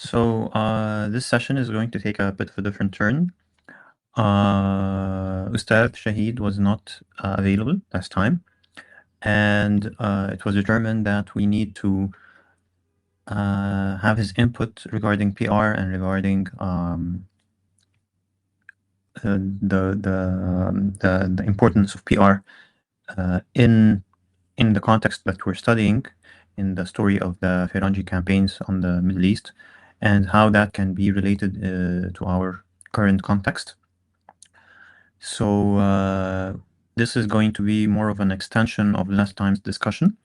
This session is going to take a bit of a different turn. Ustad Shahid was not available last time, and it was determined that we need to have his input regarding PR and regarding the importance of PR in the context that we're studying, in the story of the Firangi campaigns on the Middle East, and how that can be related to our current context. So this is going to be more of an extension of last time's discussion.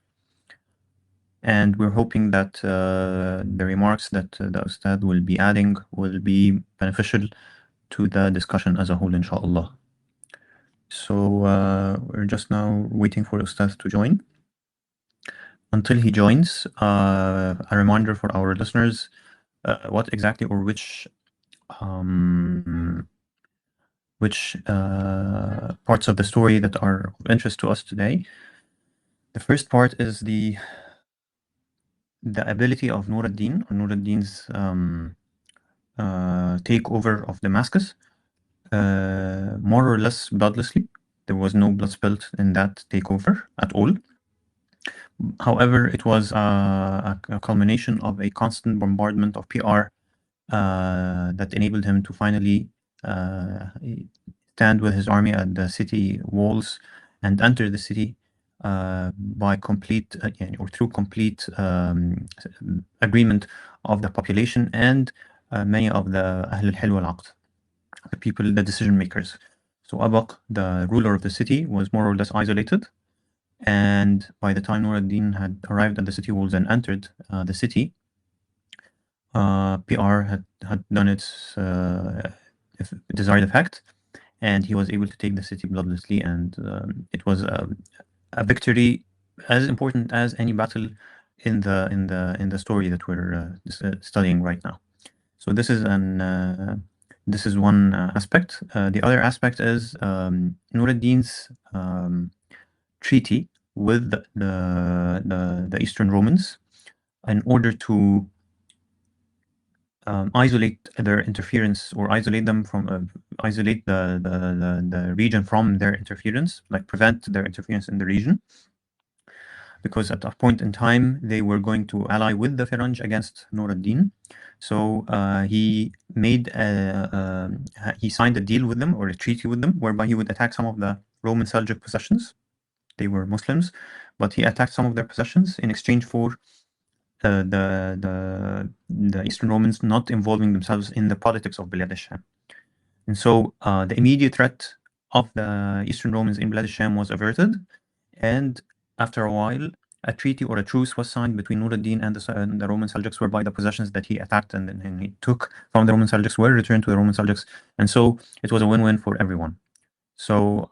And we're hoping that the remarks that the Ustad will be adding will be beneficial to the discussion as a whole, inshallah. So we're just now waiting for Ustad to join. Until he joins, a reminder for our listeners, what exactly or which parts of the story that are of interest to us today. The first part is the ability of Nuruddin, or Nuruddin's takeover of Damascus, more or less bloodlessly. There was no blood spilled in that takeover at all. However, it was a culmination of a constant bombardment of PR that enabled him to finally stand with his army at the city walls and enter the city by complete or through complete agreement of the population and many of the Ahl al-Hil wal-Aqd, the people, the decision makers. So Abaq, the ruler of the city, was more or less isolated. And by the time Nuruddin had arrived at the city walls and entered the city, PR had done its desired effect, and he was able to take the city bloodlessly. And it was a victory as important as any battle in the story that we're studying right now. So this is one aspect. The other aspect is Nuruddin's treaty with the Eastern Romans in order to isolate their interference, or isolate them from isolate the region from their interference, like prevent their interference in the region, because at that point in time they were going to ally with the Firanj against Nuruddin. So he signed a deal with them, or a treaty with them, whereby he would attack some of the Roman Seljuk possessions. They were Muslims, but he attacked some of their possessions in exchange for the Eastern Romans not involving themselves in the politics of Bilad al-Sham. And so the immediate threat of the Eastern Romans in Bilad al-Sham was averted, and after a while, a treaty or a truce was signed between Nuruddin and the Roman Seljuks, whereby the possessions that he attacked and he took from the Roman Seljuks were returned to the Roman Seljuks, and so it was a win-win for everyone. So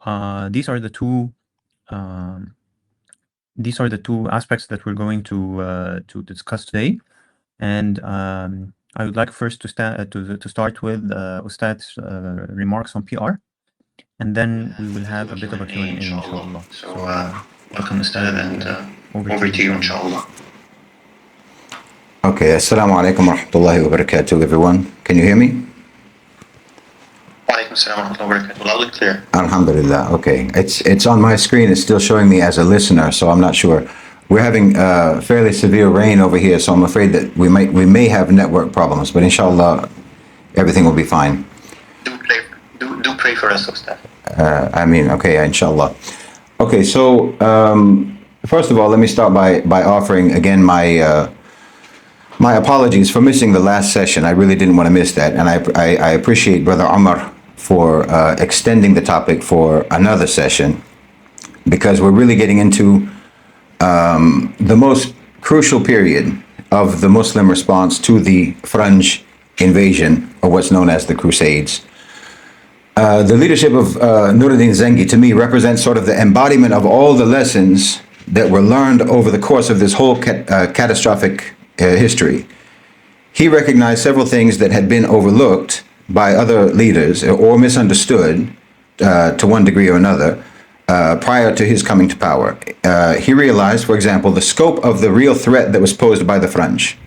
these are the two aspects that we're going to discuss today, and I would like first to start with Ustad's remarks on PR, and then we will have a bit of a Q&A, inshallah. So welcome, Ustad, and over to you, inshallah. Okay, assalamu alaikum wa rahmatullahi wa barakatuh, everyone. Can you hear me? Loud and clear. Alhamdulillah. Okay, it's on my screen. It's still showing me as a listener, so I'm not sure. We're having fairly severe rain over here, so I'm afraid that we may have network problems, but inshallah, everything will be fine. Do pray for us, Ustad. I mean, okay, inshallah. Okay, so first of all, let me start by offering again my apologies for missing the last session. I really didn't want to miss that, and I appreciate Brother Omar for extending the topic for another session, because we're really getting into the most crucial period of the Muslim response to the Firanj invasion, or what's known as the Crusades. The leadership of Nuruddin Zengi, to me, represents sort of the embodiment of all the lessons that were learned over the course of this whole catastrophic history. He recognized several things that had been overlooked by other leaders or misunderstood to one degree or another prior to his coming to power. He realized, for example, the scope of the real threat that was posed by the French.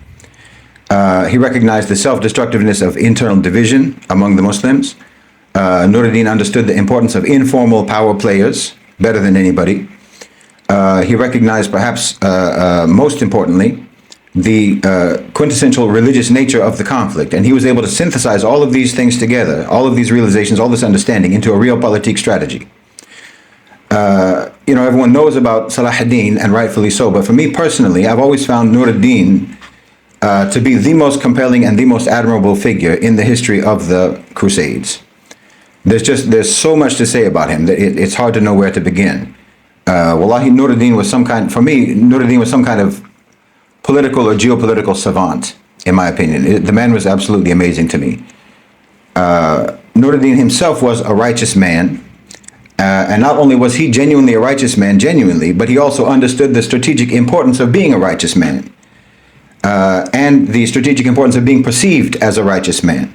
He recognized the self-destructiveness of internal division among the Muslims. Nuruddin understood the importance of informal power players better than anybody. He recognized, perhaps most importantly, the quintessential religious nature of the conflict. And he was able to synthesize all of these things together, all of these realizations, all this understanding into a realpolitik strategy. Everyone knows about Salah ad-Din, and rightfully so. But for me personally, I've always found Nuruddin to be the most compelling and the most admirable figure in the history of the Crusades. There's so much to say about him that it's hard to know where to begin. Wallahi, Nuruddin was some kind of political or geopolitical savant, in my opinion. The man was absolutely amazing to me. Nuruddin himself was a righteous man. And not only was he genuinely a righteous man, but he also understood the strategic importance of being a righteous man. And the strategic importance of being perceived as a righteous man.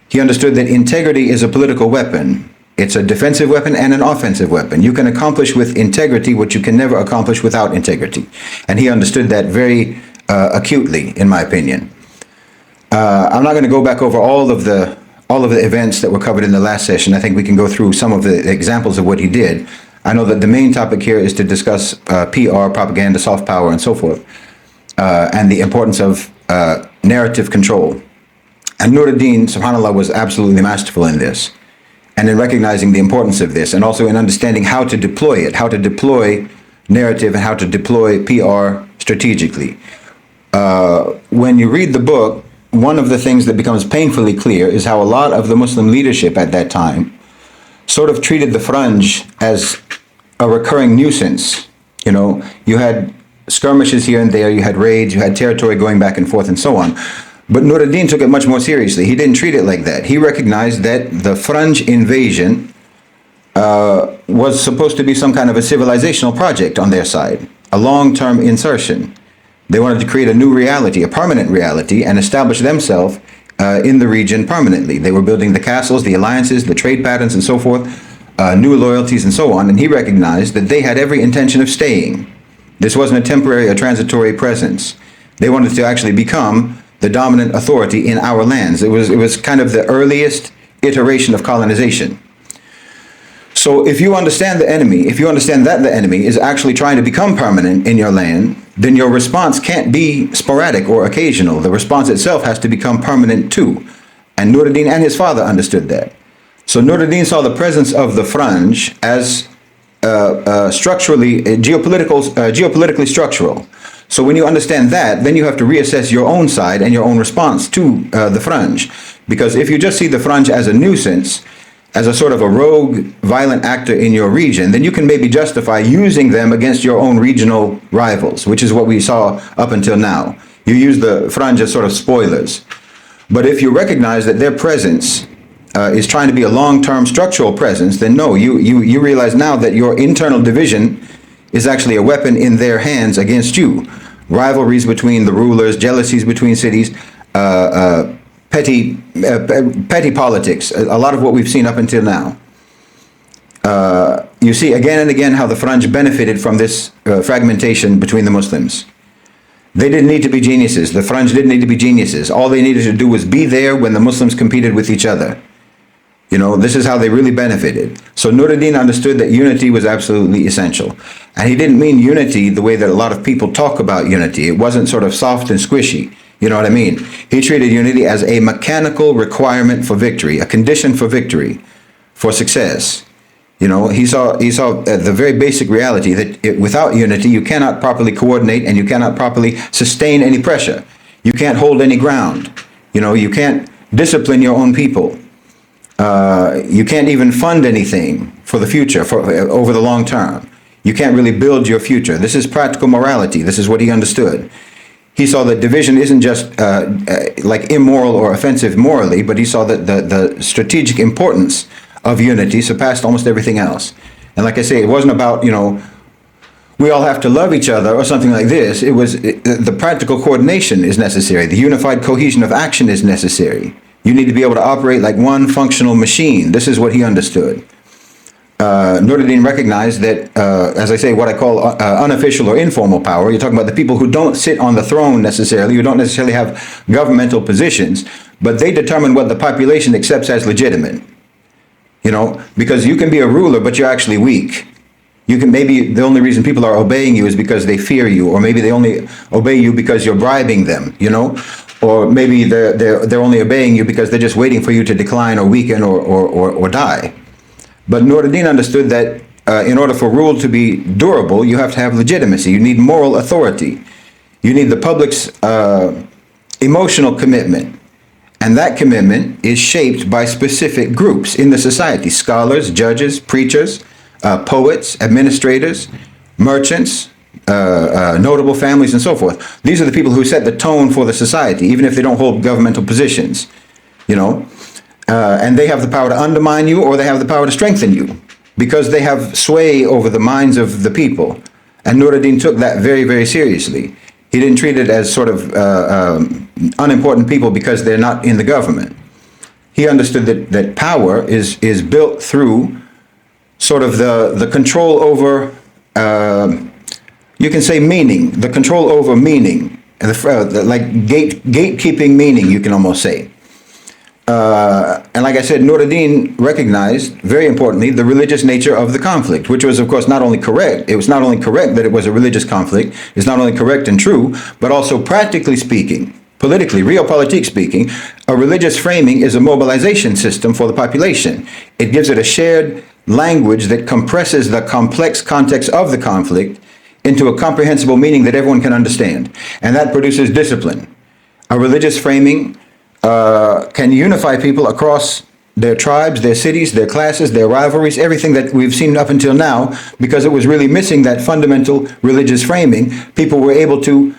He understood that integrity is a political weapon. It's a defensive weapon and an offensive weapon. You can accomplish with integrity what you can never accomplish without integrity. And he understood that very acutely, in my opinion. I'm not going to go back over all of the events that were covered in the last session. I think we can go through some of the examples of what he did. I know that the main topic here is to discuss PR, propaganda, soft power, and so forth, and the importance of narrative control. And Nuruddin, subhanAllah, was absolutely masterful in this, and in recognizing the importance of this, and also in understanding how to deploy it, how to deploy narrative, and how to deploy PR strategically. When you read the book, one of the things that becomes painfully clear is how a lot of the Muslim leadership at that time sort of treated the Fringe as a recurring nuisance. You had skirmishes here and there, you had raids, you had territory going back and forth and so on. But Nuruddin took it much more seriously. He didn't treat it like that. He recognized that the Fringe invasion was supposed to be some kind of a civilizational project on their side, a long-term insertion. They wanted to create a new reality, a permanent reality, and establish themselves in the region permanently. They were building the castles, the alliances, the trade patterns, and so forth, new loyalties, and so on. And he recognized that they had every intention of staying. This wasn't a temporary or transitory presence. They wanted to actually become the dominant authority in our lands. It was kind of the earliest iteration of colonization. So if you understand the enemy, if you understand that the enemy is actually trying to become permanent in your land, then your response can't be sporadic or occasional. The response itself has to become permanent too. And Nuruddin and his father understood that. So Nuruddin saw the presence of the Fringe as geopolitically structural. So when you understand that, then you have to reassess your own side and your own response to the Fringe. Because if you just see the Fringe as a nuisance, as a sort of a rogue, violent actor in your region, then you can maybe justify using them against your own regional rivals, which is what we saw up until now. You use the Fringe as sort of spoilers. But if you recognize that their presence is trying to be a long-term structural presence, then no, you realize now that your internal division is actually a weapon in their hands against you. Rivalries between the rulers, jealousies between cities, petty politics, a lot of what we've seen up until now. You see again and again how the Fringe benefited from this fragmentation between the Muslims. They didn't need to be geniuses. The Fringe didn't need to be geniuses. All they needed to do was be there when the Muslims competed with each other. This is how they really benefited. So Nuruddin understood that unity was absolutely essential. And he didn't mean unity the way that a lot of people talk about unity. It wasn't sort of soft and squishy. You know what I mean? He treated unity as a mechanical requirement for victory, a condition for victory, for success. He saw the very basic reality that without unity, you cannot properly coordinate and you cannot properly sustain any pressure. You can't hold any ground. You can't discipline your own people. You can't even fund anything for the future, over the long term. You can't really build your future. This is practical morality. This is what he understood. He saw that division isn't just like immoral or offensive morally, but he saw that the strategic importance of unity surpassed almost everything else. And like I say, it wasn't about, we all have to love each other or something like this. The practical coordination is necessary. The unified cohesion of action is necessary. You need to be able to operate like one functional machine. This is what he understood. Nuruddin recognized that, as I say, what I call unofficial or informal power. You're talking about the people who don't sit on the throne necessarily, who don't necessarily have governmental positions, but they determine what the population accepts as legitimate. You know, because you can be a ruler, but you're actually weak. You can, maybe the only reason people are obeying you is because they fear you, or maybe they only obey you because you're bribing them, you know, or maybe they're only obeying you because they're just waiting for you to decline or weaken or die. But Nuruddin understood that in order for rule to be durable, you have to have legitimacy. You need moral authority. You need the public's emotional commitment. And that commitment is shaped by specific groups in the society: scholars, judges, preachers, poets, administrators, merchants, notable families, and so forth. These are the people who set the tone for the society, even if they don't hold governmental positions, you know. And they have the power to undermine you, or they have the power to strengthen you, because they have sway over the minds of the people. And Nuruddin took that very, very seriously. He didn't treat it as sort of unimportant people because they're not in the government. He understood that power is built through sort of the control over, you can say meaning, the control over meaning, and like gatekeeping meaning, you can almost say. And like I said, Nuruddin recognized, very importantly, the religious nature of the conflict, which was, of course, not only correct. It was not only correct that it was a religious conflict. It's not only correct and true, but also practically speaking, politically, realpolitik speaking, a religious framing is a mobilization system for the population. It gives it a shared language that compresses the complex context of the conflict into a comprehensible meaning that everyone can understand. And that produces discipline. A religious framing can unify people across their tribes, their cities, their classes, their rivalries, everything that we've seen up until now, because it was really missing that fundamental religious framing. People were able to,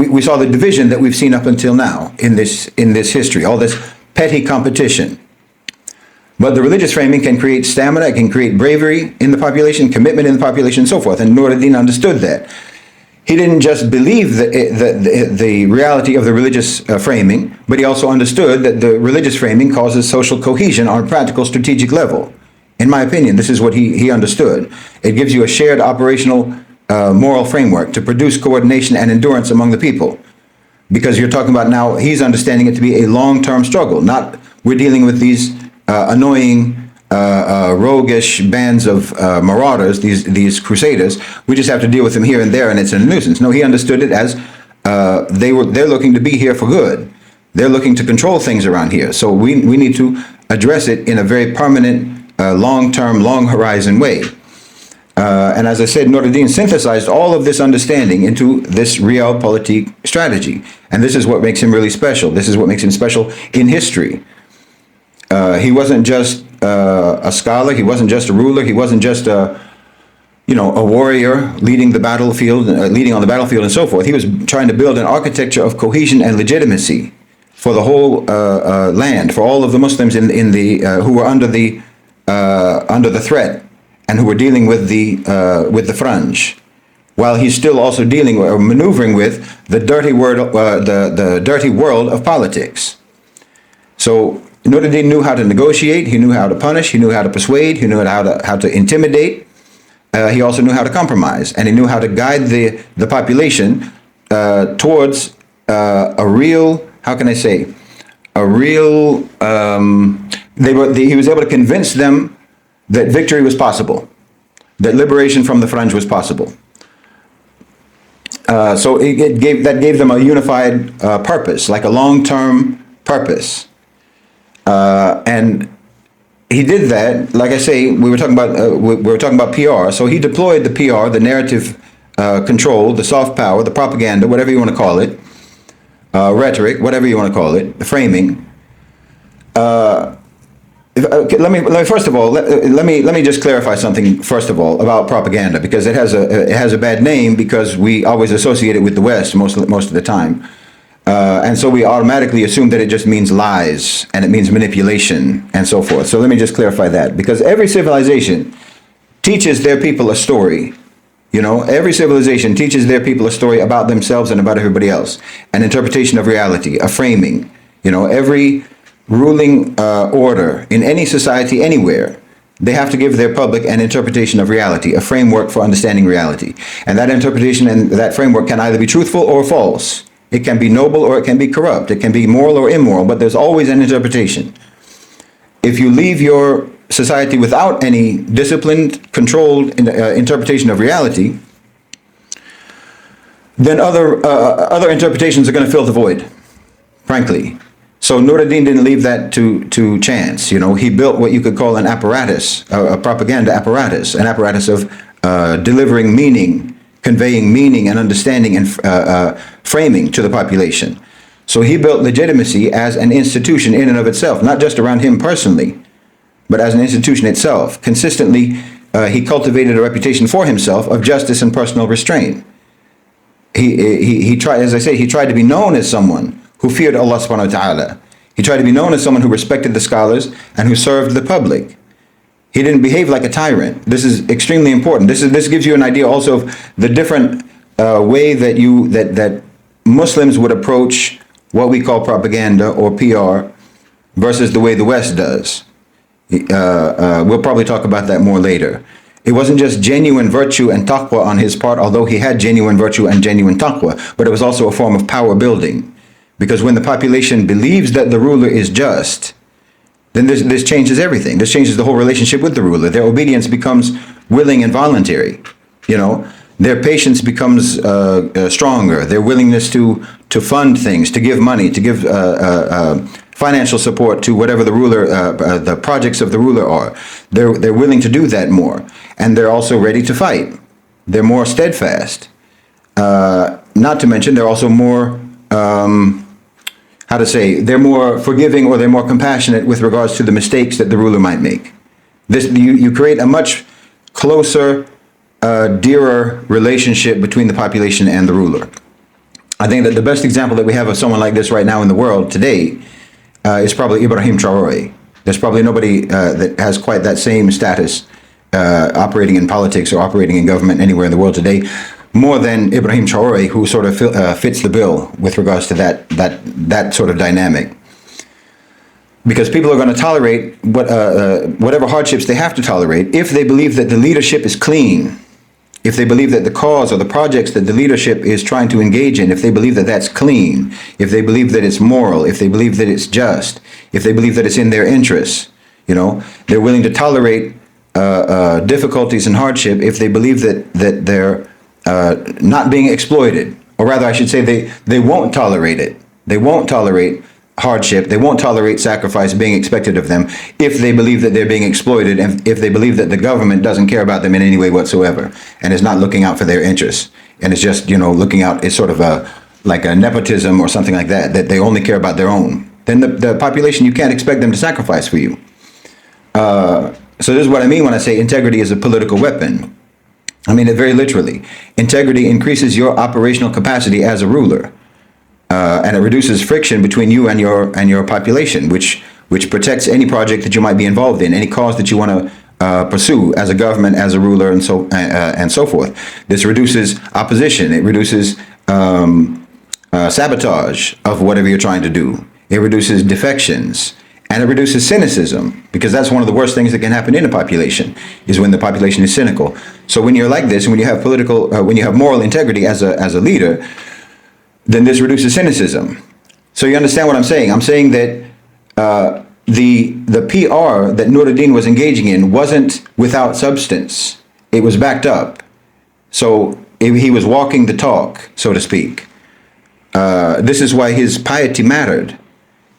we saw the division that we've seen up until now in this history, all this petty competition. But the religious framing can create stamina, it can create bravery in the population, commitment in the population, and so forth. And Nuruddin understood that. He didn't just believe the reality of the religious framing, but he also understood that the religious framing causes social cohesion on a practical strategic level. In my opinion, this is what he understood. It gives you a shared operational moral framework to produce coordination and endurance among the people. Because you're talking about now, he's understanding it to be a long-term struggle, not we're dealing with these annoying roguish bands of marauders, these crusaders. We just have to deal with them here and there, and it's a nuisance. No, he understood it as they're looking to be here for good. They're looking to control things around here. So we need to address it in a very permanent, long-term, long-horizon way. And as I said, Nuruddin synthesized all of this understanding into this realpolitik strategy. And this is what makes him really special. This is what makes him special in history. He wasn't just a scholar. He wasn't just a ruler. He wasn't just a warrior leading the battlefield, leading on the battlefield, and so forth. He was trying to build an architecture of cohesion and legitimacy for the whole land, for all of the Muslims in the who were under the threat and who were dealing with the French, while he's still also dealing or maneuvering with the dirty world of politics. So Nuruddin knew how to negotiate, he knew how to punish, he knew how to persuade, he knew how to intimidate. He also knew how to compromise, and he knew how to guide the population towards a real, how can I say, a real, he was able to convince them that victory was possible, that liberation from the French was possible. So that gave them a unified purpose, like a long-term purpose. And he did that. Like I say, we were talking about PR. So he deployed the PR, the narrative control, the soft power, the propaganda, whatever you want to call it, rhetoric, whatever you want to call it, the framing. Let me first of all let me just clarify something first of all about propaganda, because it has a bad name because we always associate it with the West most of the time. And so we automatically assume that it just means lies and it means manipulation and so forth. So let me just clarify that, because every civilization teaches their people a story. Every civilization teaches their people a story about themselves and about everybody else, an interpretation of reality, a framing. Every ruling order in any society anywhere They have to give their public an interpretation of reality, a framework for understanding reality. And that interpretation and that framework can either be truthful or false. It can be noble or it can be corrupt. It can be moral or immoral, but there's always an interpretation. If you leave your society without any disciplined, controlled interpretation of reality, then other interpretations are going to fill the void, frankly. So Nuruddin didn't leave that to chance. You know, he built what you could call an apparatus, a propaganda apparatus, an apparatus of delivering meaning, conveying meaning and understanding and framing to the population. So he built legitimacy as an institution in and of itself, not just around him personally, but as an institution itself. Consistently, he cultivated a reputation for himself of justice and personal restraint. He tried, as I say, he tried to be known as someone who feared Allah subhanahu wa ta'ala. He tried to be known as someone who respected the scholars and who served the public. He didn't behave like a tyrant. This is extremely important. This gives you an idea also of the different way that Muslims would approach what we call propaganda or PR versus the way the West does. We'll probably talk about that more later. It wasn't just genuine virtue and taqwa on his part, although he had genuine virtue and genuine taqwa, but it was also a form of power building. Because when the population believes that the ruler is just, then this changes everything. This changes the whole relationship with the ruler. Their obedience becomes willing and voluntary. You know, their patience becomes stronger. Their willingness to fund things, to give money, to give financial support to whatever the ruler, the projects of the ruler are. They're willing to do that more, and they're also ready to fight. They're more steadfast. Not to mention, they're also more they're more forgiving, or they're more compassionate with regards to the mistakes that the ruler might make. You create a much closer, dearer relationship between the population and the ruler. I think that the best example that we have of someone like this right now in the world today is probably Ibrahim Traoré. There's probably nobody that has quite that same status operating in politics or operating in government anywhere in the world today, more than Ibrahim Traoré, who sort of fits the bill with regards to that sort of dynamic. Because people are going to tolerate whatever hardships they have to tolerate if they believe that the leadership is clean, if they believe that the cause or the projects that the leadership is trying to engage in, if they believe that that's clean, if they believe that it's moral, if they believe that it's just, if they believe that it's in their interests, you know, they're willing to tolerate difficulties and hardship if they believe that they're not being exploited, or rather I should say they won't tolerate it. They won't tolerate hardship. They won't tolerate sacrifice being expected of them if they believe that they're being exploited, and if they believe that the government doesn't care about them in any way whatsoever and is not looking out for their interests, and it's just, you know, looking out, it's sort of like a nepotism or something like that they only care about their own. Then the population, you can't expect them to sacrifice for you. So this is what I mean when I say integrity is a political weapon. I mean it very literally. Integrity increases your operational capacity as a ruler, and it reduces friction between you and your population, which protects any project that you might be involved in, any cause that you want to pursue as a government, as a ruler, and so forth. This reduces opposition. It reduces sabotage of whatever you're trying to do. It reduces defections. And it reduces cynicism, because that's one of the worst things that can happen in a population, is when the population is cynical. So when you're like this, and when you have when you have moral integrity as a leader, then this reduces cynicism. So you understand what I'm saying? I'm saying that the PR that Nuruddin was engaging in wasn't without substance. It was backed up. So he was walking the talk, so to speak. This is why his piety mattered.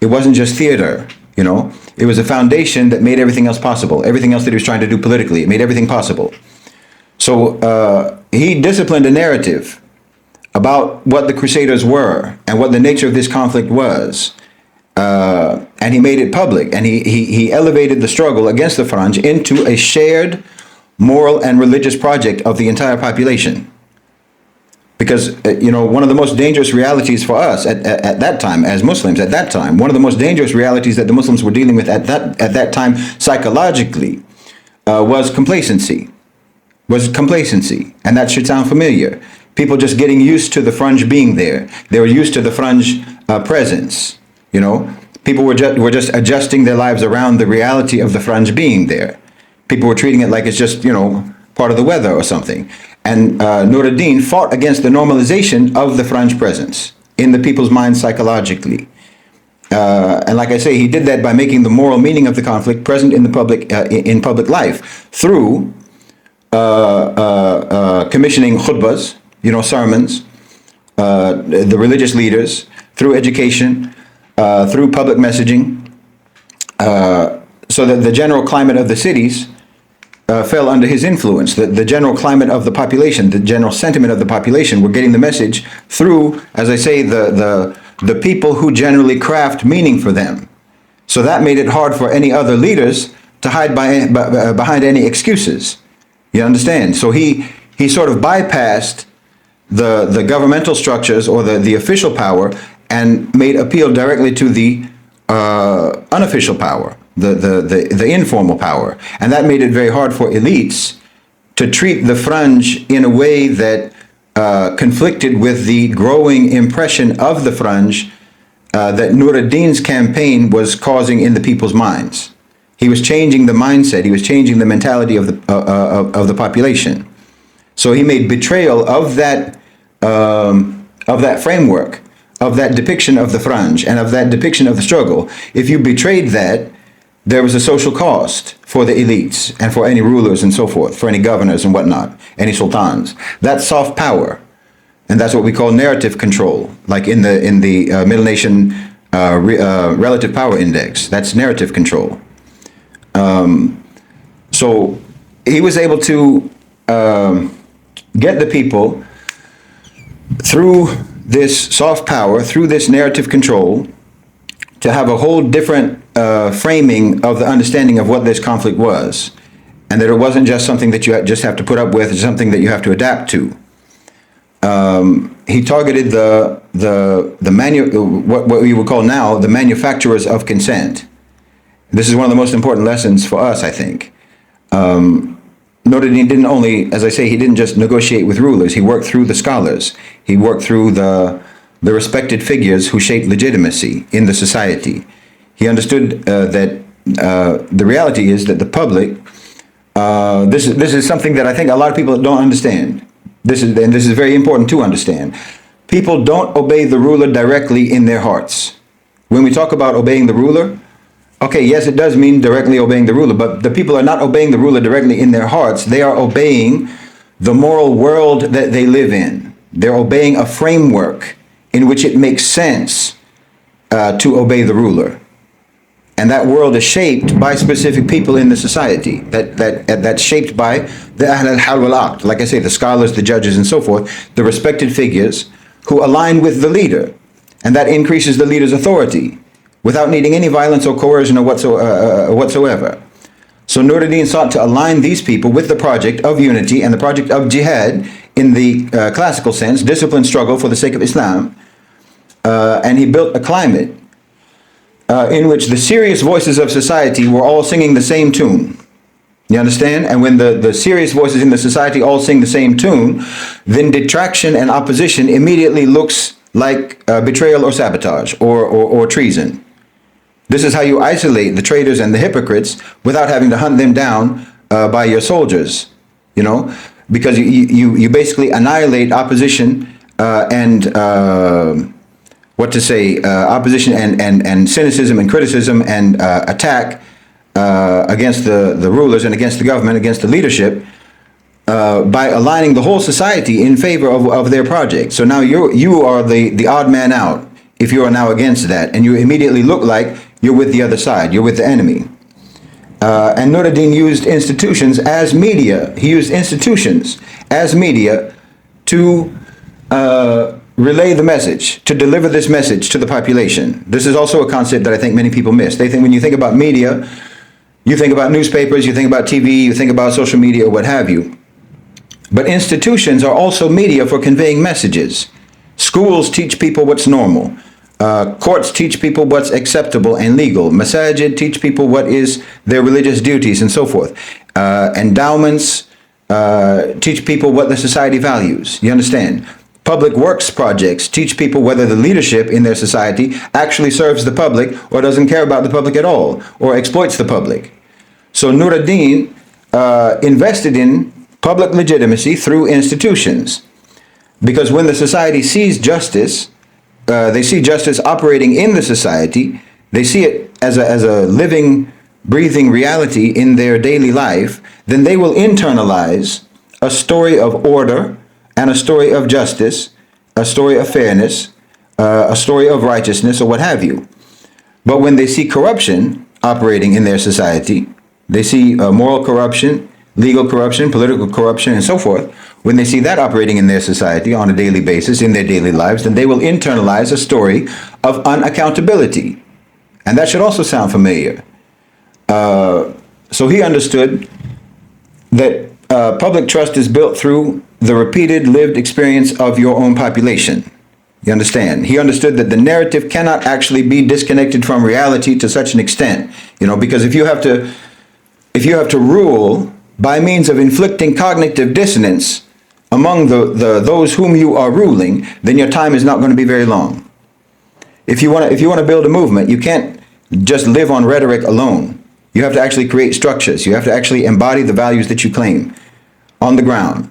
It wasn't just theater. You know, it was a foundation that made everything else possible. Everything else that he was trying to do politically, it made everything possible. So he disciplined a narrative about what the Crusaders were and what the nature of this conflict was. And he made it public, and he elevated the struggle against the Faranj into a shared moral and religious project of the entire population. Because, you know, one of the most dangerous realities for us at that time, as Muslims at that time, one of the most dangerous realities that the Muslims were dealing with at that time psychologically was complacency. And that should sound familiar. People just getting used to the Faranj being there. They were used to the Faranj presence, you know. People were just adjusting their lives around the reality of the Faranj being there. People were treating it like it's just, part of the weather or something. And Nuruddin fought against the normalization of the French presence in the people's minds psychologically. And like I say, he did that by making the moral meaning of the conflict present in the public life through commissioning khutbas, sermons, the religious leaders, through education, through public messaging, so that the general climate of the cities fell under his influence. The general climate of the population, the general sentiment of the population, were getting the message through, as I say, the people who generally craft meaning for them. So that made it hard for any other leaders to hide behind any excuses. You understand? So he sort of bypassed the governmental structures or the official power and made appeal directly to the unofficial power, the informal power. And that made it very hard for elites to treat the French in a way that conflicted with the growing impression of the French that Nuruddin's campaign was causing in the people's minds. He was changing the mindset. He was changing the mentality of the population. So he made betrayal of that framework, of that depiction of the French and of that depiction of the struggle. If you betrayed that, there was a social cost for the elites and for any rulers and so forth, for any governors and whatnot, any sultans. That's soft power, and that's what we call narrative control, like in the Middle Nation Relative Power Index. That's narrative control. So he was able to get the people through this soft power, through this narrative control, to have a whole different framing of the understanding of what this conflict was, and that it wasn't just something that you just have to put up with, it's something that you have to adapt to. He targeted what we would call now the manufacturers of consent. This is one of the most important lessons for us, I think. Nuruddin didn't only, as I say, he didn't just negotiate with rulers. He worked through the scholars. He worked through the respected figures who shaped legitimacy in the society. He understood that the reality is that the public, this is something that I think a lot of people don't understand. This is very important to understand. People don't obey the ruler directly in their hearts. When we talk about obeying the ruler, okay, yes, it does mean directly obeying the ruler, but the people are not obeying the ruler directly in their hearts. They are obeying the moral world that they live in. They're obeying a framework in which it makes sense to obey the ruler. And that world is shaped by specific people in the society. That's shaped by the Ahl al-Hal wal-Aqd, like I say, the scholars, the judges, and so forth, the respected figures who align with the leader. And that increases the leader's authority without needing any violence or coercion or whatsoever. So Nuruddin sought to align these people with the project of unity and the project of jihad in the classical sense, disciplined struggle for the sake of Islam. And he built a climate in which the serious voices of society were all singing the same tune. You understand? And when the serious voices in the society all sing the same tune, then detraction and opposition immediately looks like betrayal or sabotage or treason. This is how you isolate the traitors and the hypocrites without having to hunt them down by your soldiers, because you basically annihilate opposition opposition and cynicism and criticism and attack against the rulers and against the government, against the leadership, by aligning the whole society in favor of their project. So now you are the odd man out if you are now against that, and you immediately look like you're with the other side, you're with the enemy. And Nuruddin used institutions as media. He used institutions as media to relay the message, to deliver this message to the population. This is also a concept that I think many people miss. They think when you think about media, you think about newspapers, you think about TV, you think about social media or what have you. But institutions are also media for conveying messages. Schools teach people what's normal. Courts teach people what's acceptable and legal. Masajid teach people what is their religious duties and so forth. Endowments teach people what the society values. You understand? Public works projects teach people whether the leadership in their society actually serves the public or doesn't care about the public at all or exploits the public. So Nuruddin invested in public legitimacy through institutions. Because when the society sees justice, they see justice operating in the society, they see it as a living, breathing reality in their daily life, then they will internalize a story of order and a story of justice, a story of fairness, a story of righteousness, or what have you. But when they see corruption operating in their society, they see moral corruption, legal corruption, political corruption, and so forth. When they see that operating in their society on a daily basis, in their daily lives, then they will internalize a story of unaccountability. And that should also sound familiar. So he understood that public trust is built through the repeated lived experience of your own population. You understand? He understood that the narrative cannot actually be disconnected from reality to such an extent, because if you have to rule by means of inflicting cognitive dissonance among those whom you are ruling, then your time is not going to be very long. If you want to build a movement, you can't just live on rhetoric alone. You have to actually create structures. You have to actually embody the values that you claim on the ground.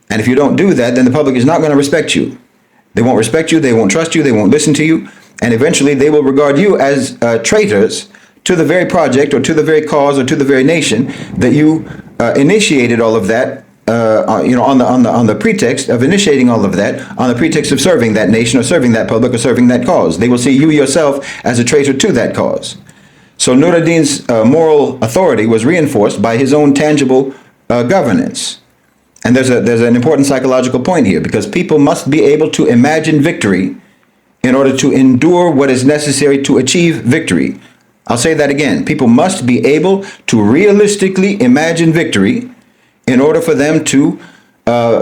And if you don't do that, then the public is not going to respect you. They won't respect you, they won't trust you, they won't listen to you, and eventually they will regard you as traitors to the very project or to the very cause or to the very nation that you initiated all of that, on the pretext of initiating all of that, on the pretext of serving that nation or serving that public or serving that cause. They will see you yourself as a traitor to that cause. So Nuruddin's moral authority was reinforced by his own tangible governance. And there's an important psychological point here, because people must be able to imagine victory in order to endure what is necessary to achieve victory. I'll say that again. People must be able to realistically imagine victory in order for them to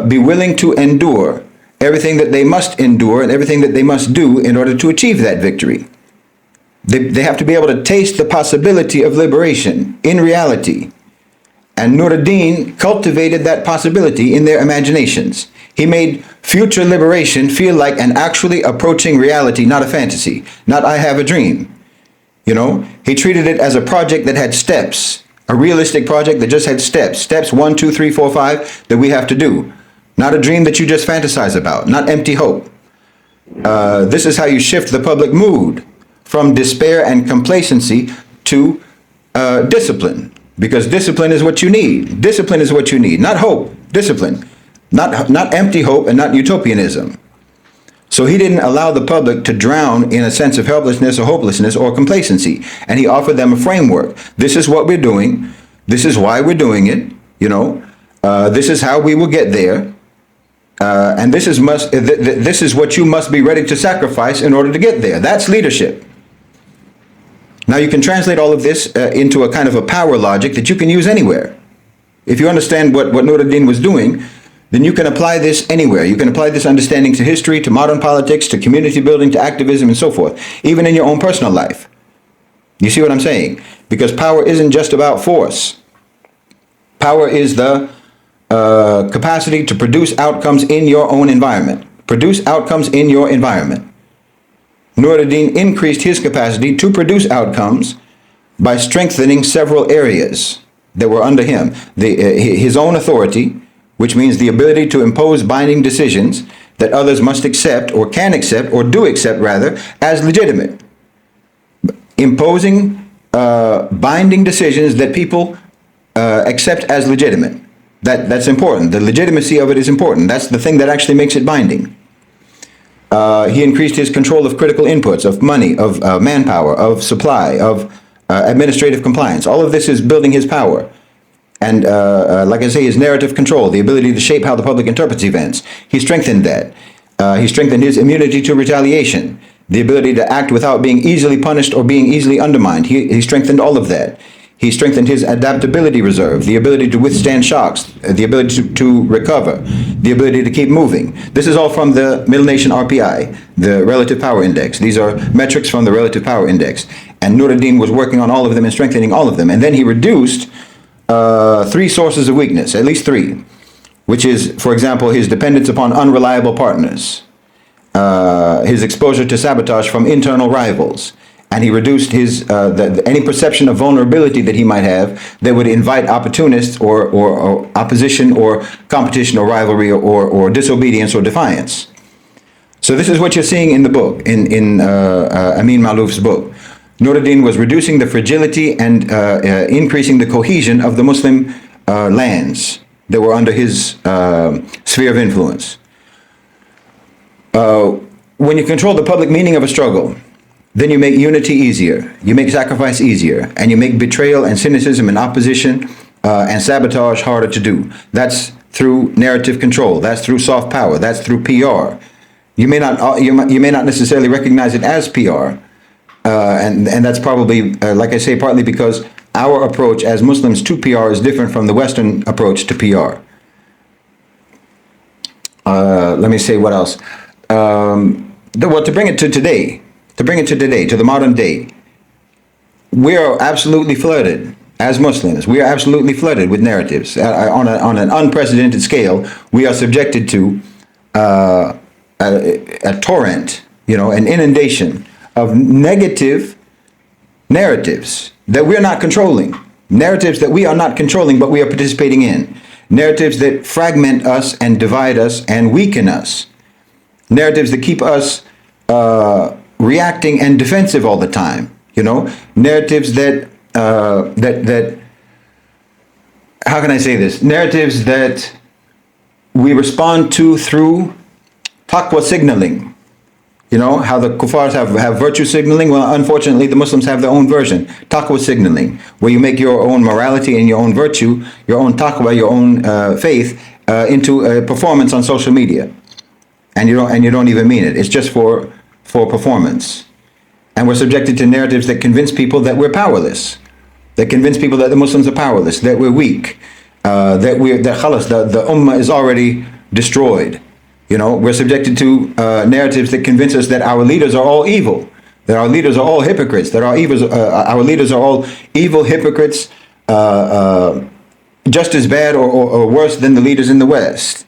be willing to endure everything that they must endure and everything that they must do in order to achieve that victory. They have to be able to taste the possibility of liberation in reality. And Nuruddin cultivated that possibility in their imaginations. He made future liberation feel like an actually approaching reality, not a fantasy, not I have a dream. He treated it as a project that had steps, a realistic project that just had steps 1, 2, 3, 4, 5 that we have to do. Not a dream that you just fantasize about, not empty hope. This is how you shift the public mood from despair and complacency to discipline. Because discipline is what you need. Discipline is what you need, not hope. Discipline, not empty hope and not utopianism. So he didn't allow the public to drown in a sense of helplessness or hopelessness or complacency. And he offered them a framework. This is what we're doing. This is why we're doing it. This is how we will get there. And this is what you must be ready to sacrifice in order to get there. That's leadership. Now you can translate all of this into a kind of a power logic that you can use anywhere. If you understand what Nuruddin was doing, then you can apply this anywhere. You can apply this understanding to history, to modern politics, to community building, to activism, and so forth, even in your own personal life. You see what I'm saying? Because power isn't just about force. Power is the capacity to produce outcomes in your own environment. Produce outcomes in your environment. Nuruddin increased his capacity to produce outcomes by strengthening several areas that were under him. His own authority, which means the ability to impose binding decisions that others must accept or can accept or do accept rather as legitimate. Imposing binding decisions that people accept as legitimate. That's important. The legitimacy of it is important. That's the thing that actually makes it binding. He increased his control of critical inputs, of money, of manpower, of supply, of administrative compliance. All of this is building his power. And like I say, his narrative control, the ability to shape how the public interprets events. He strengthened that. He strengthened his immunity to retaliation, the ability to act without being easily punished or being easily undermined. He strengthened all of that. He strengthened his adaptability reserve, the ability to withstand shocks, the ability to recover, the ability to keep moving. This is all from the Middle Nation RPI, the Relative Power Index. These are metrics from the Relative Power Index. And Nuruddin was working on all of them and strengthening all of them. And then he reduced 3 sources of weakness, at least 3, which is, for example, his dependence upon unreliable partners, his exposure to sabotage from internal rivals, and he reduced his any perception of vulnerability that he might have that would invite opportunists or opposition or competition or rivalry or disobedience or defiance. So this is what you're seeing in the book, in Amin Maalouf's book. Nuruddin was reducing the fragility and increasing the cohesion of the Muslim lands that were under his sphere of influence. When you control the public meaning of a struggle, then you make unity easier, you make sacrifice easier, and you make betrayal and cynicism and opposition and sabotage harder to do. That's through narrative control. That's through soft power. That's through PR. You may not necessarily recognize it as PR, and that's probably, like I say, partly because our approach as Muslims to PR is different from the Western approach to PR. Let me say what else. Well, to bring it to today, to the modern day, we are absolutely flooded as Muslims. We are absolutely flooded with narratives on an unprecedented scale. We are subjected to a torrent, an inundation of negative narratives that we're not controlling, narratives that we are not controlling, but we are participating in, narratives that fragment us and divide us and weaken us, narratives that keep us reacting and defensive all the time, narratives that how can I say this? Narratives that we respond to through taqwa signaling. How the kuffars have virtue signaling. Well, unfortunately, the Muslims have their own version, taqwa signaling, where you make your own morality and your own virtue, your own taqwa, your own faith into a performance on social media, and you don't even mean it. It's just for performance, and we're subjected to narratives that convince people that we're powerless, that convince people that the Muslims are powerless, that we're weak, that khalas, the ummah is already destroyed. We're subjected to narratives that convince us that our leaders are all evil, that our leaders are all hypocrites, that our leaders are all evil hypocrites, just as bad or worse than the leaders in the West,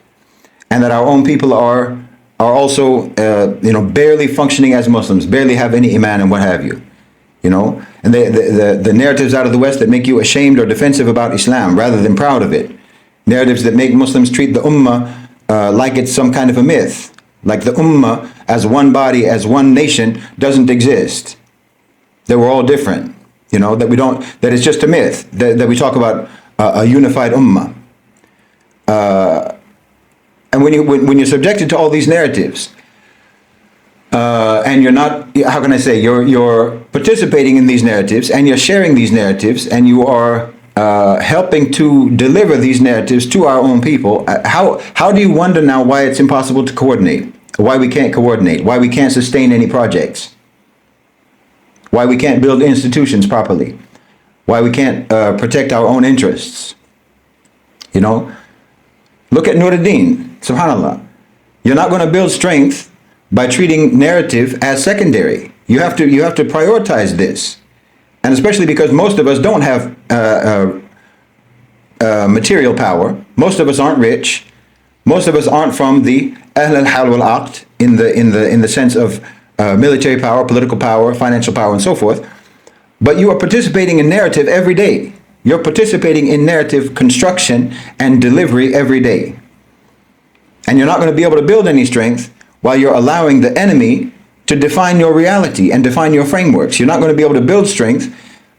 and that our own people are also barely functioning as Muslims, barely have any iman and what have you, and the narratives out of the West that make you ashamed or defensive about Islam rather than proud of it, narratives that make Muslims treat the ummah like it's some kind of a myth, like the ummah as one body, as one nation doesn't exist, that we're all different, that it's just a myth, that we talk about a unified ummah. And when you're subjected to all these narratives, and you're not, how can I say, you're participating in these narratives and you're sharing these narratives and you are helping to deliver these narratives to our own people, how do you wonder now why it's impossible to coordinate, why we can't coordinate, why we can't sustain any projects, why we can't build institutions properly, why we can't protect our own interests? Look at Nuruddin, subhanAllah. You're not going to build strength by treating narrative as secondary. You have to prioritize this. And especially because most of us don't have material power. Most of us aren't rich. Most of us aren't from the Ahl al-Hal wal-Aqd in the sense of military power, political power, financial power, and so forth. But you are participating in narrative every day. You're participating in narrative construction and delivery every day. And you're not going to be able to build any strength while you're allowing the enemy to define your reality and define your frameworks. You're not going to be able to build strength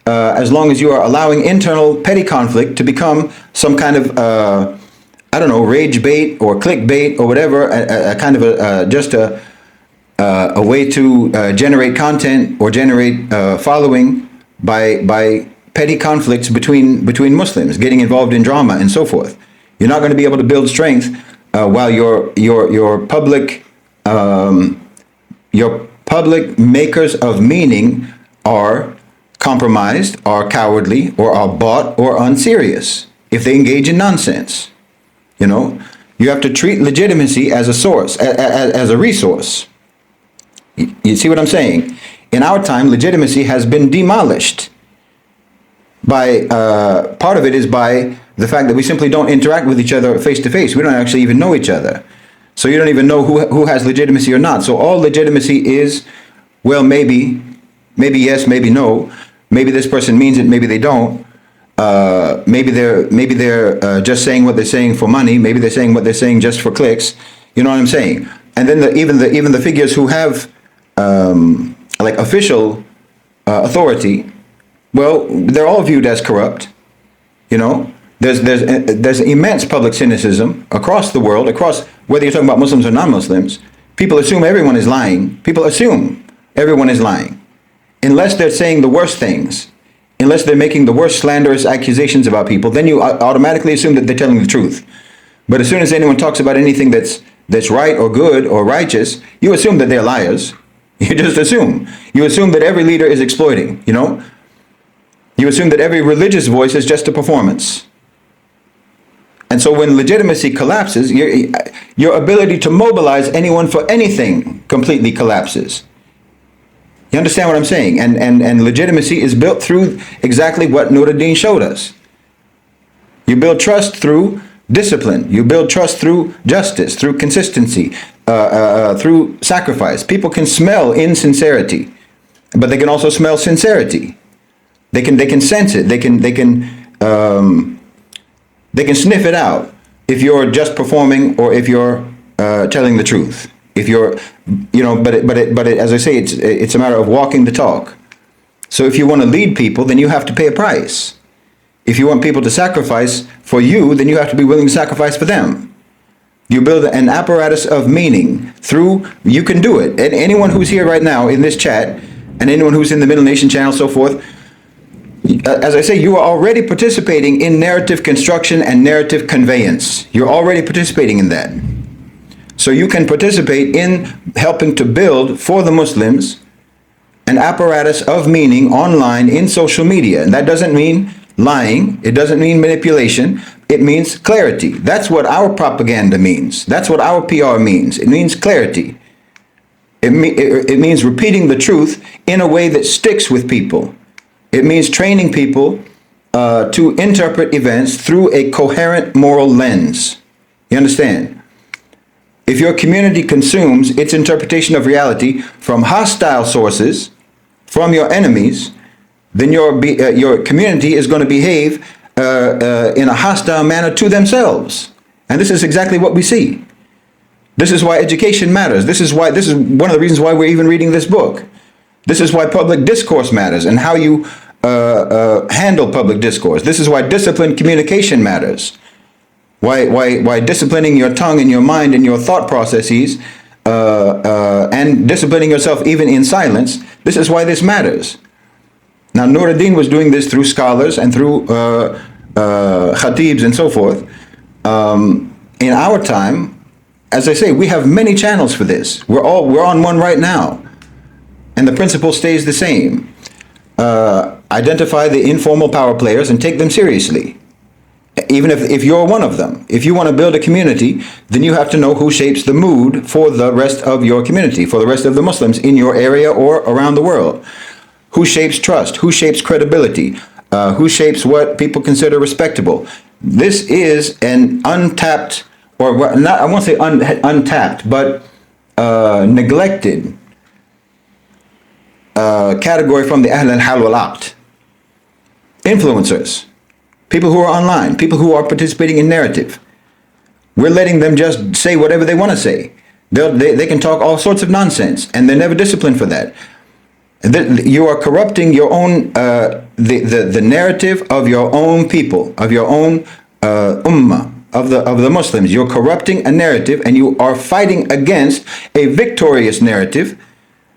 as long as you are allowing internal petty conflict to become some kind of, rage bait or clickbait or whatever, a kind of just a way to generate content or generate following by petty conflicts between Muslims, getting involved in drama and so forth. You're not going to be able to build strength while your public makers of meaning are compromised, are cowardly, or are bought or unserious. If they engage in nonsense, you have to treat legitimacy as a source, as a resource. You see what I'm saying? In our time, legitimacy has been demolished by part of it is by the fact that we simply don't interact with each other face to face. We don't actually even know each other. So you don't even know who has legitimacy or not. So all legitimacy is, well, maybe Maybe yes, maybe no. Maybe this person means it, maybe they don't. Maybe they're just saying what they're saying for money. Maybe they're saying what they're saying just for clicks. You know what I'm saying? And then even the figures who have like official authority, well, they're all viewed as corrupt. You know, there's immense public cynicism across the world, across whether you're talking about Muslims or non-Muslims. People assume everyone is lying. People assume everyone is lying, unless they're saying the worst things, unless they're making the worst slanderous accusations about people. Then you automatically assume that they're telling the truth. But as soon as anyone talks about anything that's right or good or righteous, you assume that they're liars. You just assume. You assume that every leader is exploiting, you know? You assume that every religious voice is just a performance. And so when legitimacy collapses, your ability to mobilize anyone for anything completely collapses. You understand what I'm saying? And legitimacy is built through exactly what Nuruddin showed us. You build trust through discipline. You build trust through justice, through consistency, through sacrifice. People can smell insincerity, but they can also smell sincerity. They can sense it. They can sniff it out if you're just performing or if you're telling the truth. If you're, you know, but as I say, it's a matter of walking the talk. So if you want to lead people, then you have to pay a price. If you want people to sacrifice for you, then you have to be willing to sacrifice for them. You build an apparatus of meaning through, you can do it. And anyone who's here right now in this chat, and anyone who's in the Middle Nation channel, so forth, as I say, you are already participating in narrative construction and narrative conveyance. You're already participating in that. So you can participate in helping to build for the Muslims an apparatus of meaning online in social media. And that doesn't mean lying. It doesn't mean manipulation. It means clarity. That's what our propaganda means. That's what our PR means. It means clarity. It means repeating the truth in a way that sticks with people. It means training people to interpret events through a coherent moral lens. You understand? If your community consumes its interpretation of reality from hostile sources, from your enemies, then your community is going to behave in a hostile manner to themselves. And this is exactly what we see. This is why education matters. This is one of the reasons why we're even reading this book. This is why public discourse matters and how you handle public discourse. This is why disciplined communication matters. Why disciplining your tongue and your mind and your thought processes and disciplining yourself even in silence, this is why this matters. Now, Nuruddin was doing this through scholars and through khatibs and so forth. In our time, as I say, we have many channels for this. We're on one right now. And the principle stays the same. Identify the informal power players and take them seriously. Even if you're one of them. If you want to build a community, then you have to know who shapes the mood for the rest of your community, for the rest of the Muslims in your area or around the world. Who shapes trust? Who shapes credibility? Who shapes what people consider respectable? This is an untapped, or not, I won't say untapped, but neglected category from the Ahl al-Hal wal-Aqd. Influencers. People who are online, people who are participating in narrative. We're letting them just say whatever they want to say. They can talk all sorts of nonsense, and they're never disciplined for that. You are corrupting your own, the narrative of your own people, of your own ummah, of the Muslims. You're corrupting a narrative, and you are fighting against a victorious narrative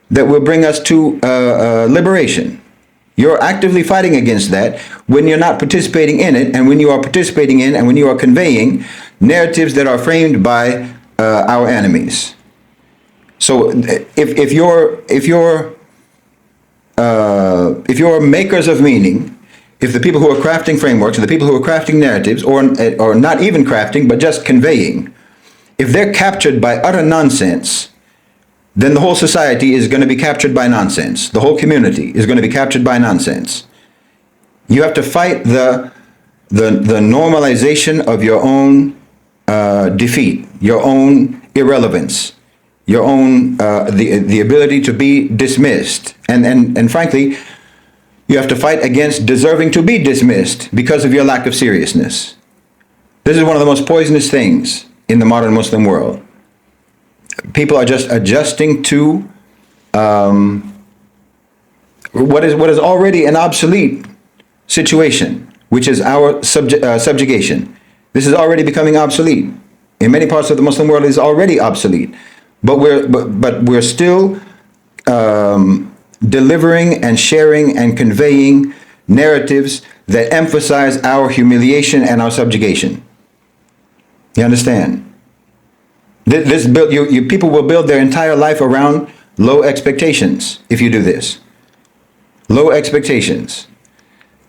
that will bring us to liberation. You're actively fighting against that when you're not participating in it, and when you are participating in and when you are conveying narratives that are framed by our enemies. So if you're makers of meaning, if the people who are crafting frameworks, or the people who are crafting narratives, or not even crafting but just conveying, if they're captured by utter nonsense, then the whole society is going to be captured by nonsense. The whole community is going to be captured by nonsense. You have to fight the normalization of your own defeat, your own irrelevance. your own the ability to be dismissed, and frankly, you have to fight against deserving to be dismissed because of your lack of seriousness. This is one of the most poisonous things in the modern Muslim world. People are just adjusting to what is already an obsolete situation, which is our subjugation. This is already becoming obsolete. In many parts of the Muslim world, it is already obsolete. But we're still delivering and sharing and conveying narratives that emphasize our humiliation and our subjugation. You understand? People will build their entire life around low expectations if you do this. Low expectations.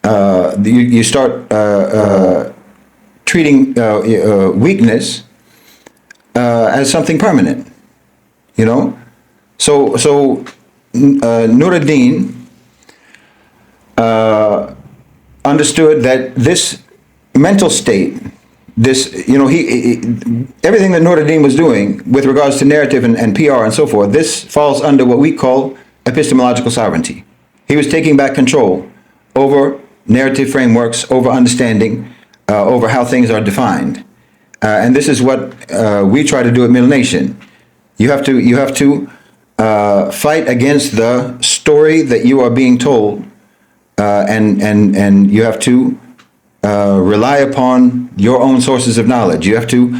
You start treating weakness as something permanent. You know, so Nuruddin understood that this mental state, this, everything that Nuruddin was doing with regards to narrative and PR and so forth, this falls under what we call epistemological sovereignty. He was taking back control over narrative frameworks, over understanding, over how things are defined. And this is what we try to do at Middle Nation. You have to fight against the story that you are being told, and you have to rely upon your own sources of knowledge. You have to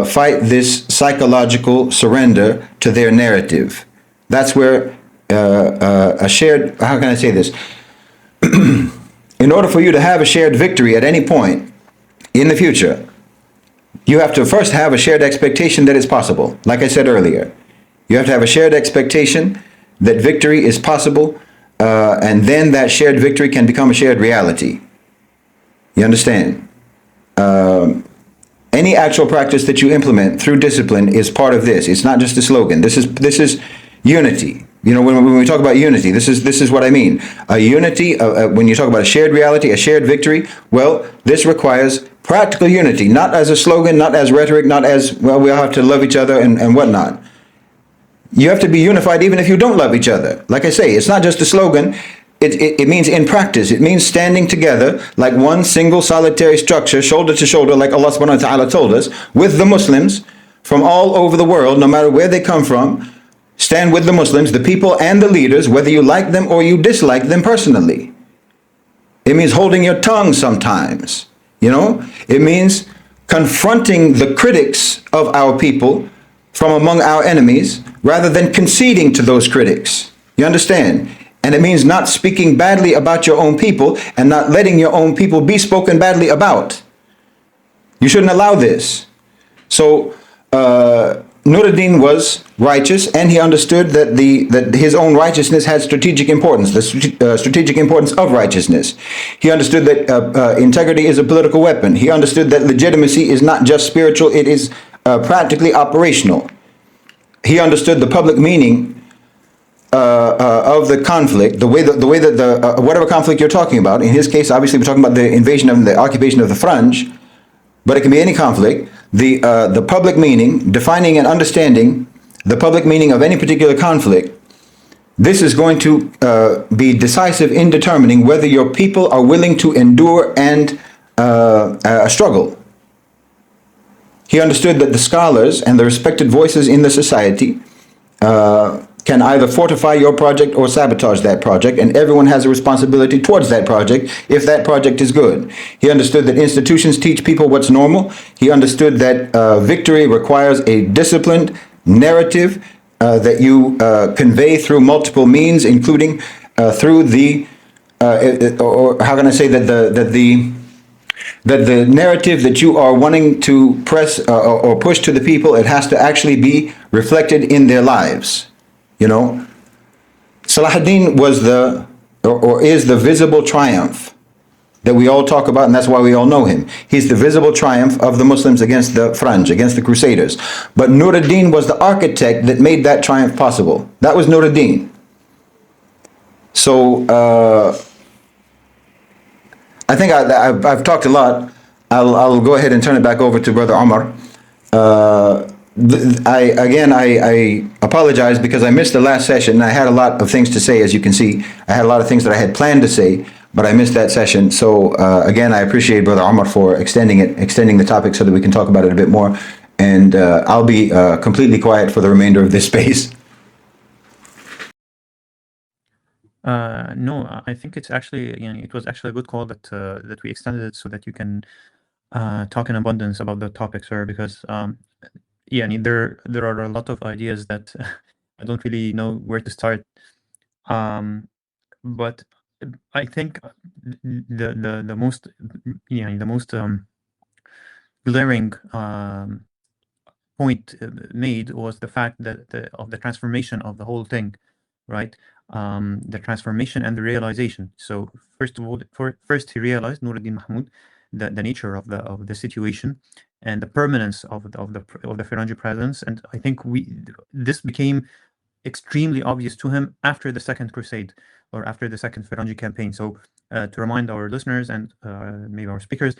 fight this psychological surrender to their narrative. That's where a shared, how can I say this? In order for you to have a shared victory at any point in the future, you have to first have a shared expectation that it's possible. Like I said earlier, you have to have a shared expectation that victory is possible, and then that shared victory can become a shared reality. You understand? Any actual practice that you implement through discipline is part of this. It's not just a slogan. This is unity. When we talk about unity, this is what I mean. A unity, when you talk about a shared reality, a shared victory, well, this requires practical unity, not as a slogan, not as rhetoric, not as, well, we all have to love each other and whatnot. You have to be unified even if you don't love each other. Like I say, it's not just a slogan. It means in practice. It means standing together like one single solitary structure, shoulder to shoulder, like Allah subhanahu wa ta'ala told us, with the Muslims from all over the world, no matter where they come from. Stand with the Muslims, the people and the leaders, whether you like them or you dislike them personally. It means holding your tongue sometimes. It means confronting the critics of our people from among our enemies rather than conceding to those critics. You understand? And it means not speaking badly about your own people and not letting your own people be spoken badly about. You shouldn't allow this. So Nuruddin was righteous, and he understood that his own righteousness had strategic importance, the strategic importance of righteousness. He understood that integrity is a political weapon. He understood that legitimacy is not just spiritual, it is practically operational. He understood the public meaning of the conflict, the way that whatever conflict you're talking about. In his case, obviously, we're talking about the invasion of the occupation of the French, but it can be any conflict. The public meaning, defining and understanding the public meaning of any particular conflict, this is going to be decisive in determining whether your people are willing to endure and struggle. He understood that the scholars and the respected voices in the society can either fortify your project or sabotage that project, and everyone has a responsibility towards that project if that project is good. He understood that institutions teach people what's normal. He understood that victory requires a disciplined narrative that you convey through multiple means, including through the, or how can I say that the narrative that you are wanting to press or push to the people, it has to actually be reflected in their lives. Salahuddin was or is the visible triumph that we all talk about, and that's why we all know him. He's the visible triumph of the Muslims against the French, against the Crusaders. But Nuruddin was the architect that made that triumph possible. That was Nuruddin. So I think I've talked a lot. I'll go ahead and turn it back over to Brother Omar. I apologize because I missed the last session. I had a lot of things to say, as you can see. I had a lot of things that I had planned to say, but I missed that session. So again, I appreciate Brother Omar for extending the topic so that we can talk about it a bit more. And I'll be completely quiet for the remainder of this space. No, I think it's actually, it was actually a good call that that we extended it so that you can talk in abundance about the topic, sir, because there are a lot of ideas that I don't really know where to start. But I think the most glaring point made was the fact that of the transformation of the whole thing, right? The transformation and the realization. So first of all, first he realized, Nuruddin Mahmud, the nature of the situation and the permanence of the Firangi presence, and I think this became extremely obvious to him after the Second Crusade or after the Second Firangi campaign. So to remind our listeners and maybe our speakers,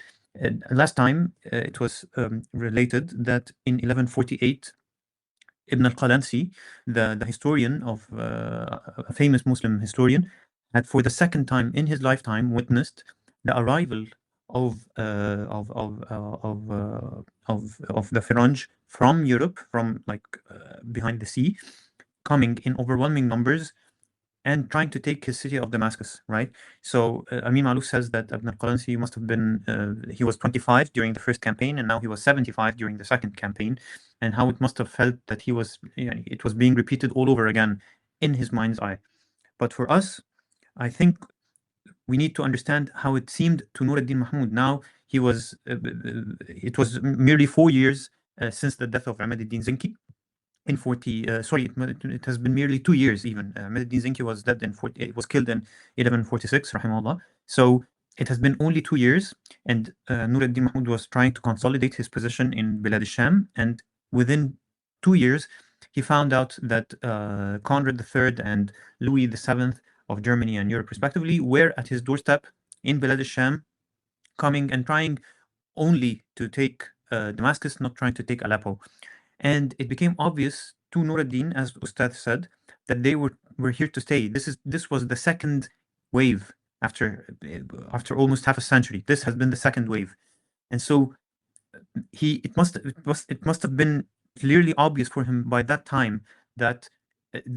last time it was related that in 1148, Ibn al-Qalansi, the historian of a famous Muslim historian, had for the second time in his lifetime witnessed the arrival of the Firangi from Europe, from behind the sea, coming in overwhelming numbers and trying to take his city of Damascus, right? So Amin Maalouf says that Ibn al-Qalansi must have been, he was 25 during the first campaign, and now he was 75 during the second campaign, and how it must have felt that he was, it was being repeated all over again in his mind's eye. But for us, I think we need to understand how it seemed to Nuruddin Mahmud. Now he was, it was merely 4 years since the death of Ahmad ad-Din Zengi. In 40, it has been merely 2 years even. Ahmad ad-Din Zengi was dead in 40, it was killed in 1146, rahimahullah. So it has been only 2 years, and Nuruddin Mahmud was trying to consolidate his position in Bilad al-Sham, and within 2 years, he found out that Conrad III and Louis VII of Germany and Europe, respectively, were at his doorstep in Bilad al-Sham, coming and trying only to take Damascus, not trying to take Aleppo. And it became obvious to Nuruddin, as Ustad said, that they were here to stay. This was the second wave after almost half a century. This has been the second wave, and so it must have been clearly obvious for him by that time that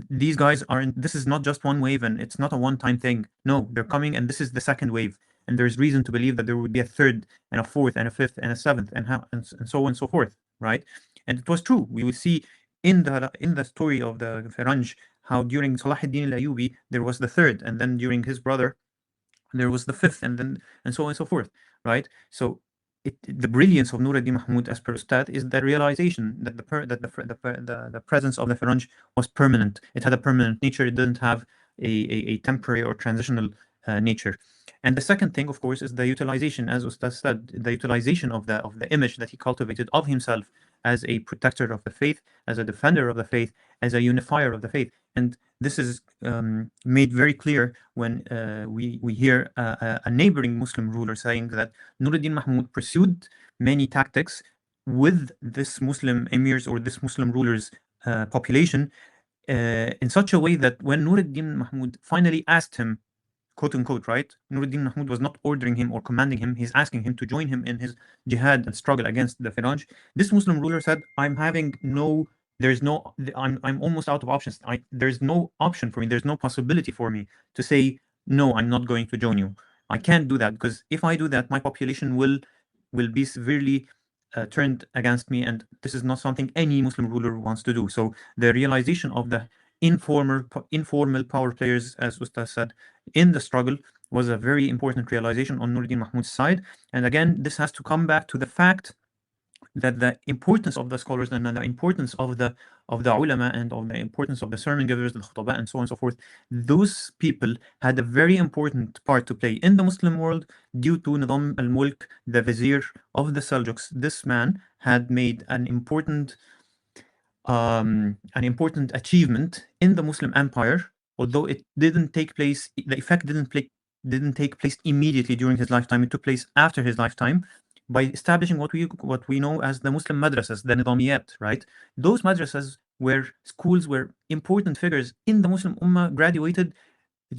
these guys aren't. This is not just one wave, and it's not a one-time thing. No, they're coming, and this is the second wave. And there's reason to believe that there would be a third, and a fourth, and a fifth, and a seventh, and so on and so forth, right? And it was true. We will see in the story of the Firangi how during Salah ad-Din al-Ayyubi there was the third, and then during his brother there was the fifth, and so on and so forth, right? So the brilliance of Nuruddin Mahmud, as per Ustad, is the realization that the presence of the Firangi was permanent. It had a permanent nature. It didn't have a temporary or transitional nature. And the second thing, of course, is the utilization, as Ustad said, the utilization of the image that he cultivated of himself as a protector of the faith, as a defender of the faith, as a unifier of the faith. And this is made very clear when we hear a neighboring Muslim ruler saying that Nuruddin Mahmud pursued many tactics with this Muslim emirs or this Muslim ruler's population in such a way that when Nuruddin Mahmud finally asked him, quote unquote, right? Nuruddin Mahmud was not ordering him or commanding him. He's asking him to join him in his jihad and struggle against the Firangi. This Muslim ruler said, I'm almost out of options. There's no option for me. There's no possibility for me to say, no, I'm not going to join you. I can't do that, because if I do that, my population will be severely turned against me, and this is not something any Muslim ruler wants to do. So the realization of the informal power players, as Ustaz said, in the struggle was a very important realization on Nuruddin Mahmud's side. And again, this has to come back to the fact that the importance of the scholars and the importance of the ulama and of the importance of the sermon givers, the khutbah, and so on and so forth, those people had a very important part to play in the Muslim world due to Nizam al-Mulk, the vizier of the Seljuks. This man had made an important achievement in the Muslim Empire, although it didn't take place, the effect didn't take place immediately during his lifetime. It took place after his lifetime. by establishing what we know as the Muslim madrasas, the nidamiyat, right? Those madrasas were schools where important figures in the Muslim Ummah graduated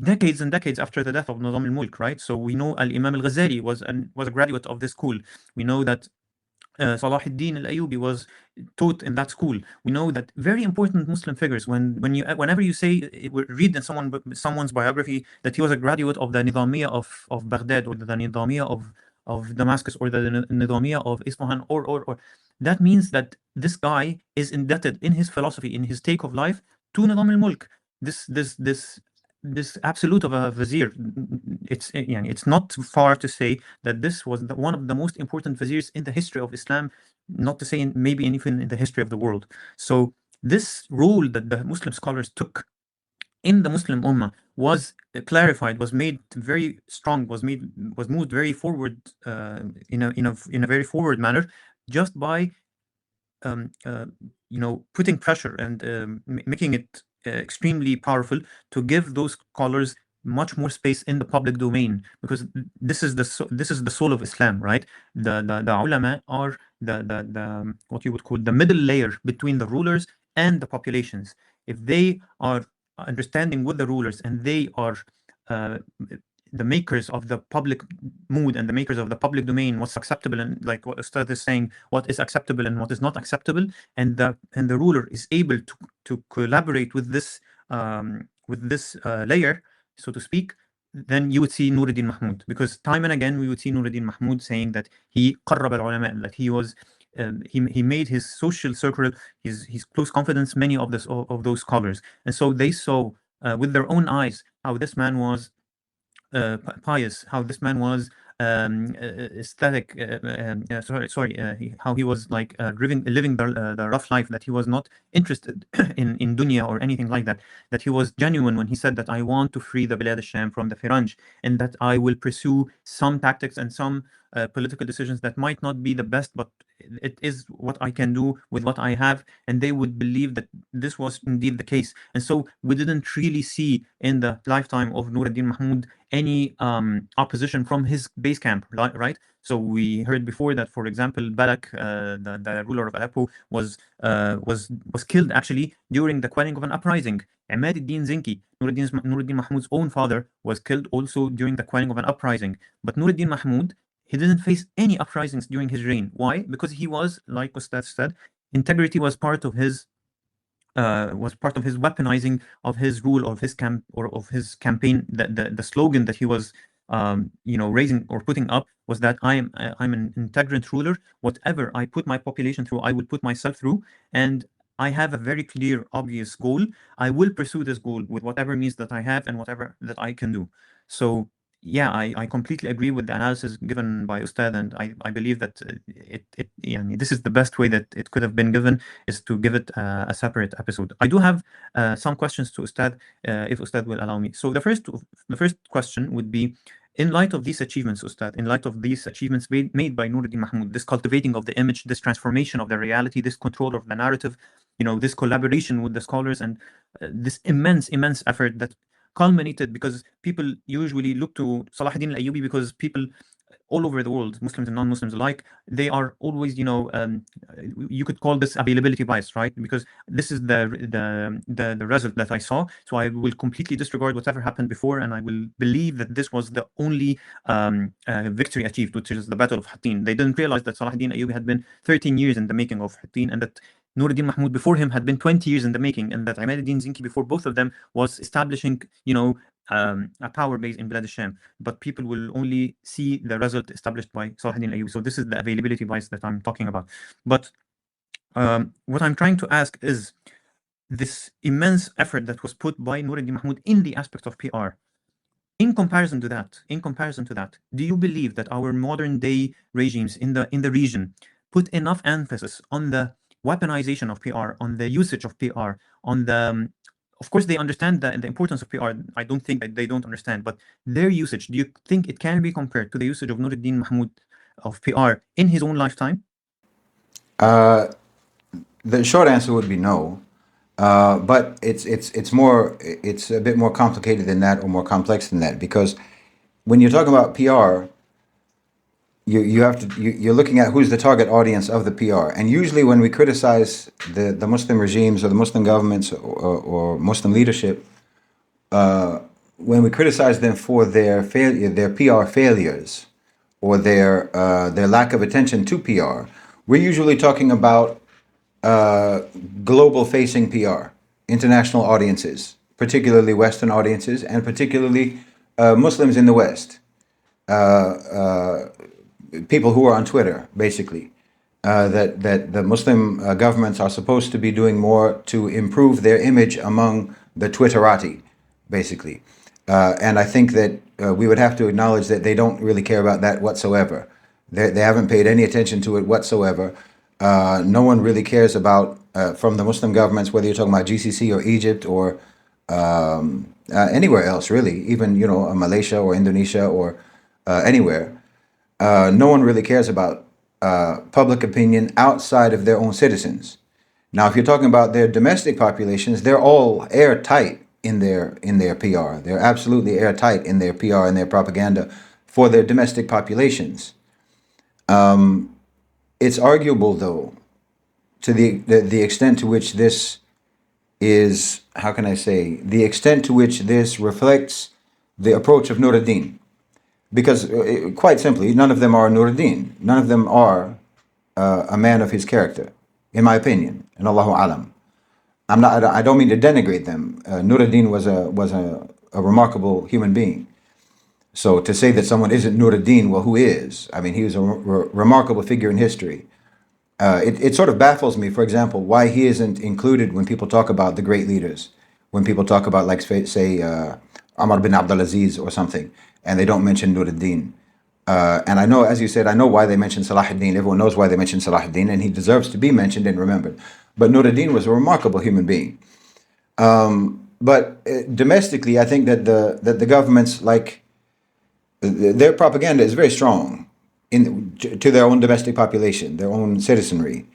decades and decades after the death of Nizam al-Mulk, right? So we know Al-Imam al-Ghazali was a graduate of this school. We know that Salah ad-Din al-Ayyubi was taught in that school. We know that very important Muslim figures. Whenever you say read in someone's biography that he was a graduate of the Nizamiya of Baghdad, or the Nizamiya of Damascus, or the Nizamiya of Isfahan, or that means that this guy is indebted in his philosophy, in his take of life, to Nizam al-Mulk. This absolute of a vizier. It's not far to say that this was one of the most important viziers in the history of Islam, not to say maybe even in the history of the world. So this role that the Muslim scholars took in the Muslim Ummah was clarified, was made very strong, was moved very forward, in a very forward manner, just by putting pressure and making it extremely powerful to give those scholars much more space in the public domain, because this is the soul of Islam, right? The ulama are the what you would call the middle layer between the rulers and the populations. If they are understanding with the rulers, and they are uh, the makers of the public mood and the makers of the public domain, what's acceptable, and like what Ustad is saying, what is acceptable and what is not acceptable, and the ruler is able to collaborate with this layer, so to speak, then you would see Nuruddin Mahmud, because time and again we would see Nuruddin Mahmud saying that he qarrab al-ulama, that he was he made his social circle, his close confidence, many of those scholars, and so they saw with their own eyes how this man was pious, how this man was aesthetic, how he was like living the rough life, that he was not interested in dunya or anything like that, that he was genuine when he said that I want to free the Bilad al-Sham from the Firanj, and that I will pursue some tactics and some political decisions that might not be the best, but it is what I can do with what I have, and they would believe that this was indeed the case. And so we didn't really see in the lifetime of Nuruddin Mahmud any opposition from his base camp, right? So we heard before that, for example, Balak, the ruler of Aleppo, was killed actually during the quelling of an uprising. Ahmad ad-Din Zengi, Nuruddin Mahmud's own father, was killed also during the quelling of an uprising. But Nuruddin Mahmud, he didn't face any uprisings during his reign. Why? Because he was, like Ustad said, integrity was part of his weaponizing of his rule, of his camp, or of his campaign. The slogan that he was raising or putting up was that I'm an integrant ruler. Whatever I put my population through, I will put myself through, and I have a very clear, obvious goal. I will pursue this goal with whatever means that I have and whatever that I can do. So yeah, I completely agree with the analysis given by Ustad, and I believe that this is the best way that it could have been given, is to give it a separate episode. I do have some questions to Ustad, if Ustad will allow me. So the first question would be, in light of these achievements, Ustad, in light of these achievements made by Nuruddin Mahmud, this cultivating of the image, this transformation of the reality, this control of the narrative, this collaboration with the scholars, and this immense effort that culminated, because people usually look to Salah ad-Din al-Ayyubi, because people all over the world, Muslims and non-Muslims alike, they are always, you could call this availability bias, right? Because this is the result that I saw, so I will completely disregard whatever happened before, and I will believe that this was the only victory achieved, which is the Battle of Hattin. They didn't realize that Salah ad-Din Ayyubi had been 13 years in the making of Hattin, and that Nuruddin Mahmud before him had been 20 years in the making, and that Ahmad ad-Din Zinki before both of them was establishing, a power base in Bilad al-Sham. But people will only see the result established by Salah ad-Din al-Ayyubi. So this is the availability bias that I'm talking about. But what I'm trying to ask is, this immense effort that was put by Nuruddin Mahmud in the aspect of PR, in comparison to that, do you believe that our modern day regimes in the region put enough emphasis on the weaponization of PR, on the usage of PR, on the of course they understand the importance of PR. I don't think that they don't understand, but their usage, do you think it can be compared to the usage of Nuruddin Mahmud of PR in his own lifetime? The short answer would be no. But it's a bit more complicated than that, or more complex than that, because when you're talking about PR, you have to you're looking at who's the target audience of the PR. And usually when we criticize the Muslim regimes or the Muslim governments or Muslim leadership, when we criticize them for their failure, their PR failures, or their lack of attention to PR, we're usually talking about global facing PR, international audiences, particularly Western audiences, and particularly Muslims in the West, people who are on Twitter, basically. That the Muslim governments are supposed to be doing more to improve their image among the Twitterati, basically. And I think that we would have to acknowledge that they don't really care about that whatsoever. They haven't paid any attention to it whatsoever. No one really cares about, from the Muslim governments, whether you're talking about GCC or Egypt or anywhere else, really, even, Malaysia or Indonesia or anywhere. No one really cares about public opinion outside of their own citizens. Now, if you're talking about their domestic populations, they're all airtight in their PR. They're absolutely airtight in their PR and their propaganda for their domestic populations. It's arguable, though, to the extent to which this is, how can I say, the extent to which this reflects the approach of Nuruddin. Because quite simply, none of them are Nuruddin. None of them are a man of his character, in my opinion. And Allahu alam. I don't mean to denigrate them. Nuruddin was a remarkable human being. So to say that someone isn't Nuruddin, well, who is? I mean, he was a remarkable figure in history. It sort of baffles me, for example, why he isn't included when people talk about the great leaders. When people talk about, like, say, Amr bin Abdulaziz or something, and they don't mention Nuruddin. And I know, as you said, I know why they mention Salahuddin. Everyone knows why they mention Salahuddin, and he deserves to be mentioned and remembered. But Nuruddin was a remarkable human being. But domestically, I think that the governments, like, their propaganda is very strong to their own domestic population, their own citizenry,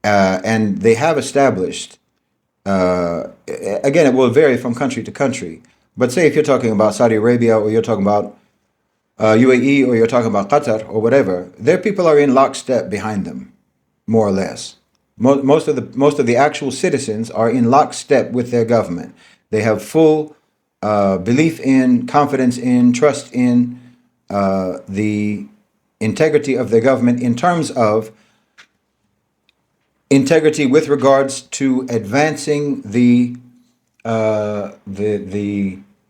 and they have established. Again, it will vary from country to country. But say if you're talking about Saudi Arabia, or you're talking about UAE, or you're talking about Qatar, or whatever, their people are in lockstep behind them, more or less. Most of the actual citizens are in lockstep with their government. They have full belief in, confidence in, trust in the integrity of their government in terms of integrity with regards to advancing the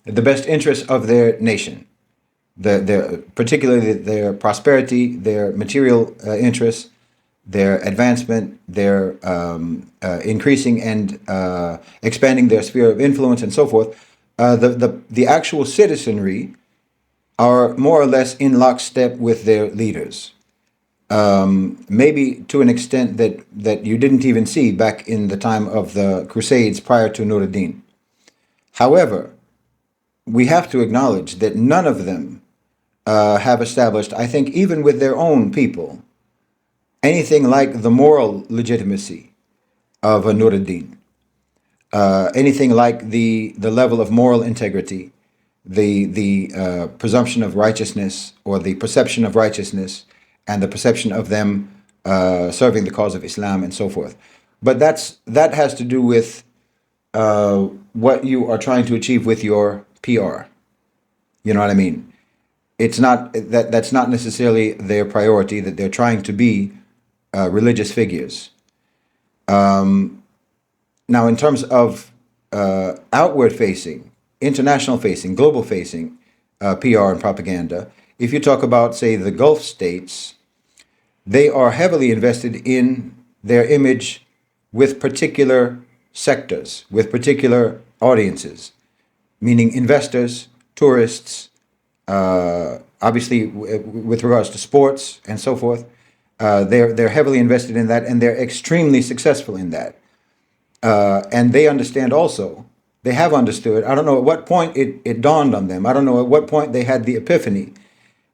best interests of their nation, particularly their prosperity, their material interests, their advancement, their increasing and expanding their sphere of influence, and so forth. The actual citizenry are more or less in lockstep with their leaders. Maybe to an extent that you didn't even see back in the time of the Crusades prior to Nuruddin. However, we have to acknowledge that none of them have established, I think, even with their own people, anything like the moral legitimacy of a Nuruddin, anything like the level of moral integrity, the presumption of righteousness, or the perception of righteousness, and the perception of them serving the cause of Islam, and so forth. But that has to do with what you are trying to achieve with your PR. You know what I mean? It's not that's not necessarily their priority, that they're trying to be religious figures. Now, in terms of outward facing, international facing, global facing PR and propaganda, if you talk about, say, the Gulf states, they are heavily invested in their image with particular sectors, with particular audiences, meaning investors, tourists, obviously with regards to sports and so forth. They're heavily invested in that, and they're extremely successful in that. And they understand also, they have understood, I don't know at what point it dawned on them, I don't know at what point they had the epiphany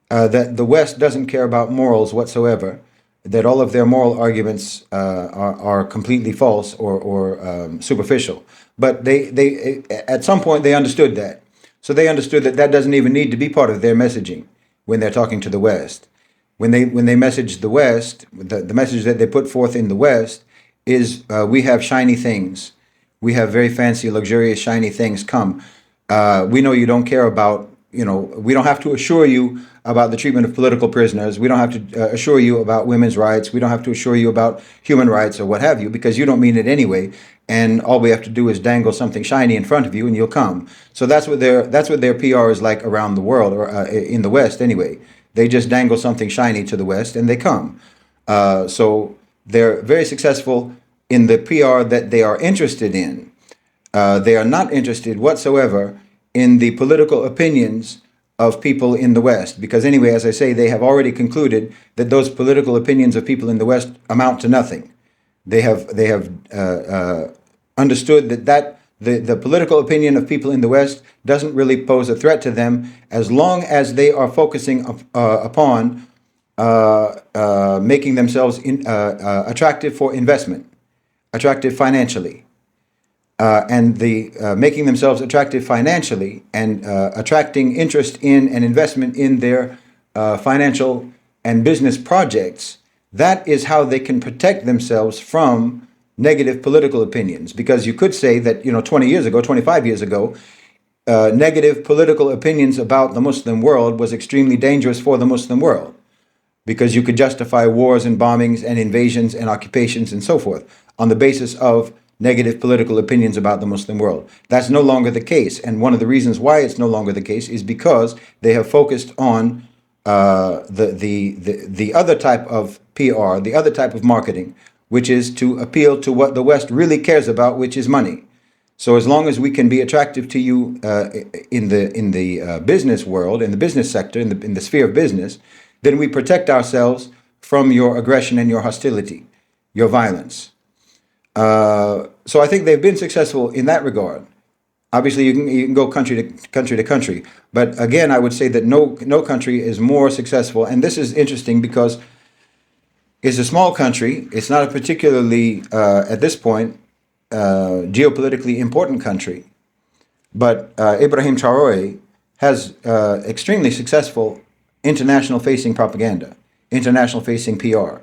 that the West doesn't care about morals whatsoever, that all of their moral arguments are completely false or superficial. But they at some point they understood that. So they understood that doesn't even need to be part of their messaging when they're talking to the West. when they message the West, the message that they put forth in the West is we have shiny things, we have very fancy, luxurious, shiny things. Come, we know you don't care about. We don't have to assure you about the treatment of political prisoners. We don't have to assure you about women's rights. We don't have to assure you about human rights or what have you, because you don't mean it anyway. And all we have to do is dangle something shiny in front of you, and you'll come. So that's what their PR is like around the world, or in the West anyway. They just dangle something shiny to the West, and they come. So they're very successful in the PR that they are interested in. They are not interested whatsoever in the political opinions of people in the West, because anyway, as I say, they have already concluded that those political opinions of people in the West amount to nothing. They have understood that the political opinion of people in the West doesn't really pose a threat to them, as long as they are focusing upon making themselves attractive for investment, attractive financially. And the making themselves attractive financially and attracting interest in and investment in their financial and business projects, that is how they can protect themselves from negative political opinions. Because you could say that, 20 years ago, 25 years ago, negative political opinions about the Muslim world was extremely dangerous for the Muslim world, because you could justify wars and bombings and invasions and occupations and so forth on the basis of negative political opinions about the Muslim world. That's no longer the case. And one of the reasons why it's no longer the case is because they have focused on the other type of PR, the other type of marketing, which is to appeal to what the West really cares about, which is money. So as long as we can be attractive to you in the business world, in the business sector, in the sphere of business, then we protect ourselves from your aggression and your hostility, your violence. So I think they've been successful in that regard. Obviously, you can go country to country, but again, I would say that no country is more successful. And this is interesting because it's a small country. It's not a particularly at this point geopolitically important country, but Ibrahim Traore has extremely successful international facing propaganda, international facing PR.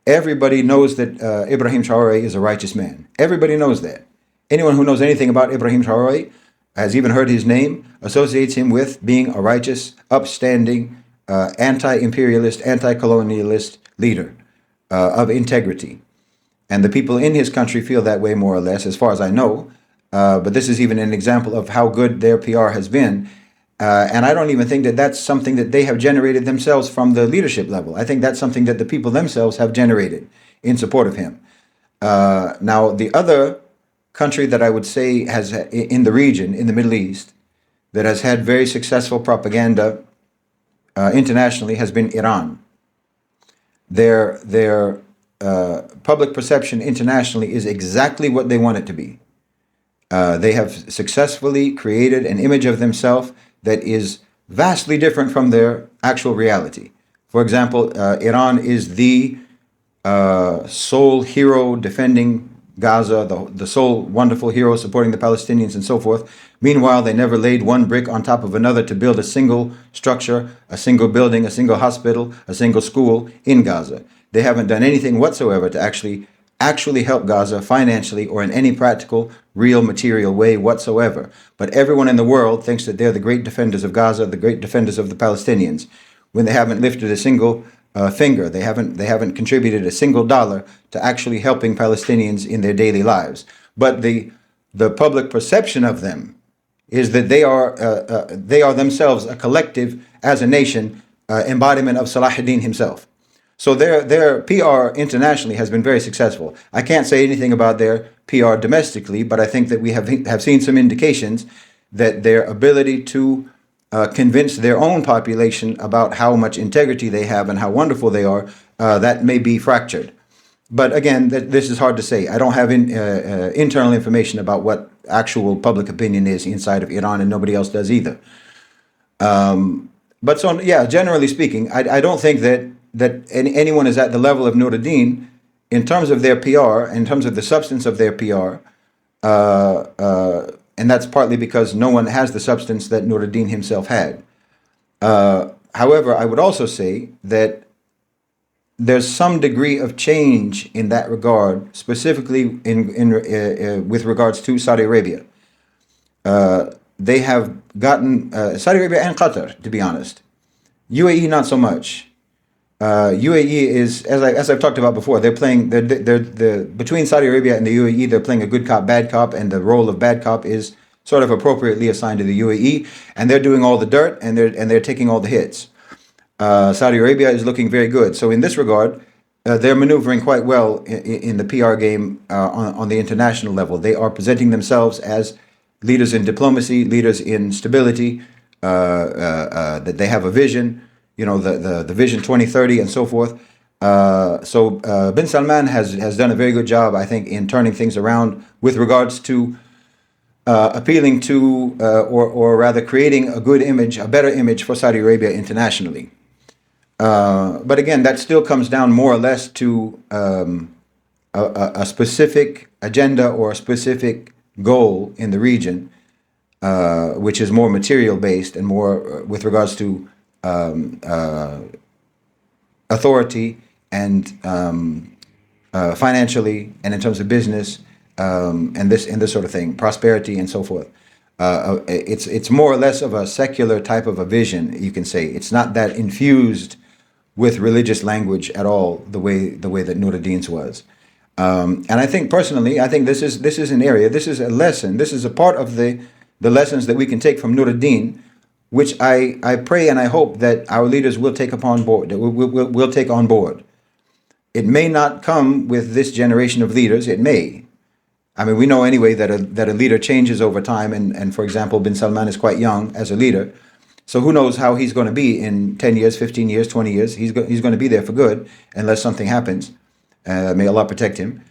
Everybody knows that Ibrahim Traore is a righteous man. Everybody knows that. Anyone who knows anything about Ibrahim Traore, has even heard his name, associates him with being a righteous, upstanding, anti-imperialist, anti-colonialist leader of integrity. And the people in his country feel that way more or less, as far as I know. But this is even an example of how good their PR has been. And I don't even think that that's something that they have generated themselves from the leadership level. I think that's something that the people themselves have generated in support of him. Now, the other country that I would say has, in the region, in the Middle East, that has had very successful propaganda internationally has been Iran. Their public perception internationally is exactly what they want it to be. They have successfully created an image of themselves that is vastly different from their actual reality. For example, Iran is the sole hero defending Gaza, the sole wonderful hero supporting the Palestinians and so forth. Meanwhile, they never laid one brick on top of another to build a single structure, a single building, a single hospital, a single school in Gaza. They haven't done anything whatsoever to actually help Gaza financially or in any practical, real, material way whatsoever. But everyone in the world thinks that they're the great defenders of Gaza, the great defenders of the Palestinians, when they haven't lifted a single finger. They haven't contributed a single dollar to actually helping Palestinians in their daily lives. But the public perception of them is that they are themselves a collective, as a nation, embodiment of Salahuddin himself. So their PR internationally has been very successful. I can't say anything about their PR domestically, but I think that we have seen some indications that their ability to convince their own population about how much integrity they have and how wonderful they are, that may be fractured. But again, this is hard to say. I don't have internal information about what actual public opinion is inside of Iran, and nobody else does either. But so, yeah, generally speaking, I don't think that anyone is at the level of Nuruddin in terms of their PR, in terms of the substance of their PR. And that's partly because no one has the substance that Nuruddin himself had. However, I would also say that there's some degree of change in that regard, specifically with regards to Saudi Arabia. They have gotten Saudi Arabia and Qatar, to be honest. UAE not so much. UAE is, as I've talked about before, they're between Saudi Arabia and the UAE, they're playing a good cop, bad cop, and the role of bad cop is sort of appropriately assigned to the UAE, and they're doing all the dirt and they're taking all the hits. Saudi Arabia is looking very good. So in this regard, they're maneuvering quite well in the PR game on the international level. They are presenting themselves as leaders in diplomacy, leaders in stability, that they have a vision, the Vision 2030 and so forth. So Bin Salman has done a very good job, I think, in turning things around with regards to appealing to, or rather creating a good image, a better image for Saudi Arabia internationally. But again, that still comes down more or less to a specific agenda or a specific goal in the region, which is more material based and more with regards to authority and financially and in terms of business and this sort of thing, prosperity and so forth. It's more or less of a secular type of a vision, you can say. It's not that infused with religious language at all, the way that Nuruddin's was. And I think personally, this is an area, this is a lesson, this is a part of the lessons that we can take from Nuruddin, which I pray and I hope that our leaders will take upon board, that will take on board. It may not come with this generation of leaders, it may. I mean, we know anyway that a leader changes over time, and for example, Bin Salman is quite young as a leader. So who knows how he's going to be in 10 years, 15 years, 20 years. He's going to be there for good unless something happens. May Allah protect him.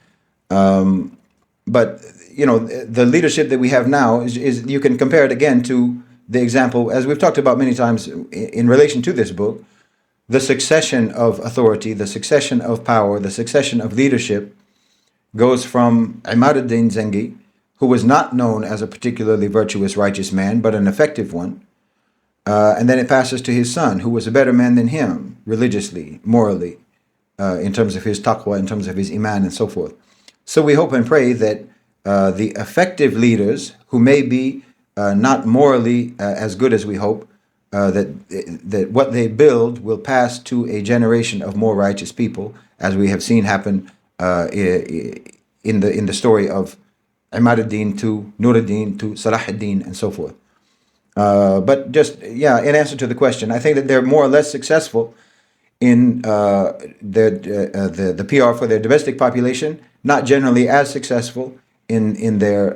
But, the leadership that we have now is you can compare it again to the example, as we've talked about many times in relation to this book, the succession of authority, the succession of power, the succession of leadership goes from Imaduddin Zengi, who was not known as a particularly virtuous, righteous man, but an effective one. And then it passes to his son, who was a better man than him, religiously, morally, in terms of his taqwa, in terms of his iman, and so forth. So we hope and pray that the effective leaders, who may be not morally as good as we hope, that what they build will pass to a generation of more righteous people, as we have seen happen in the story of Imaduddin to Nuruddin to Salahuddin and so forth. But just, in answer to the question, I think that they're more or less successful in the PR for their domestic population, not generally as successful in their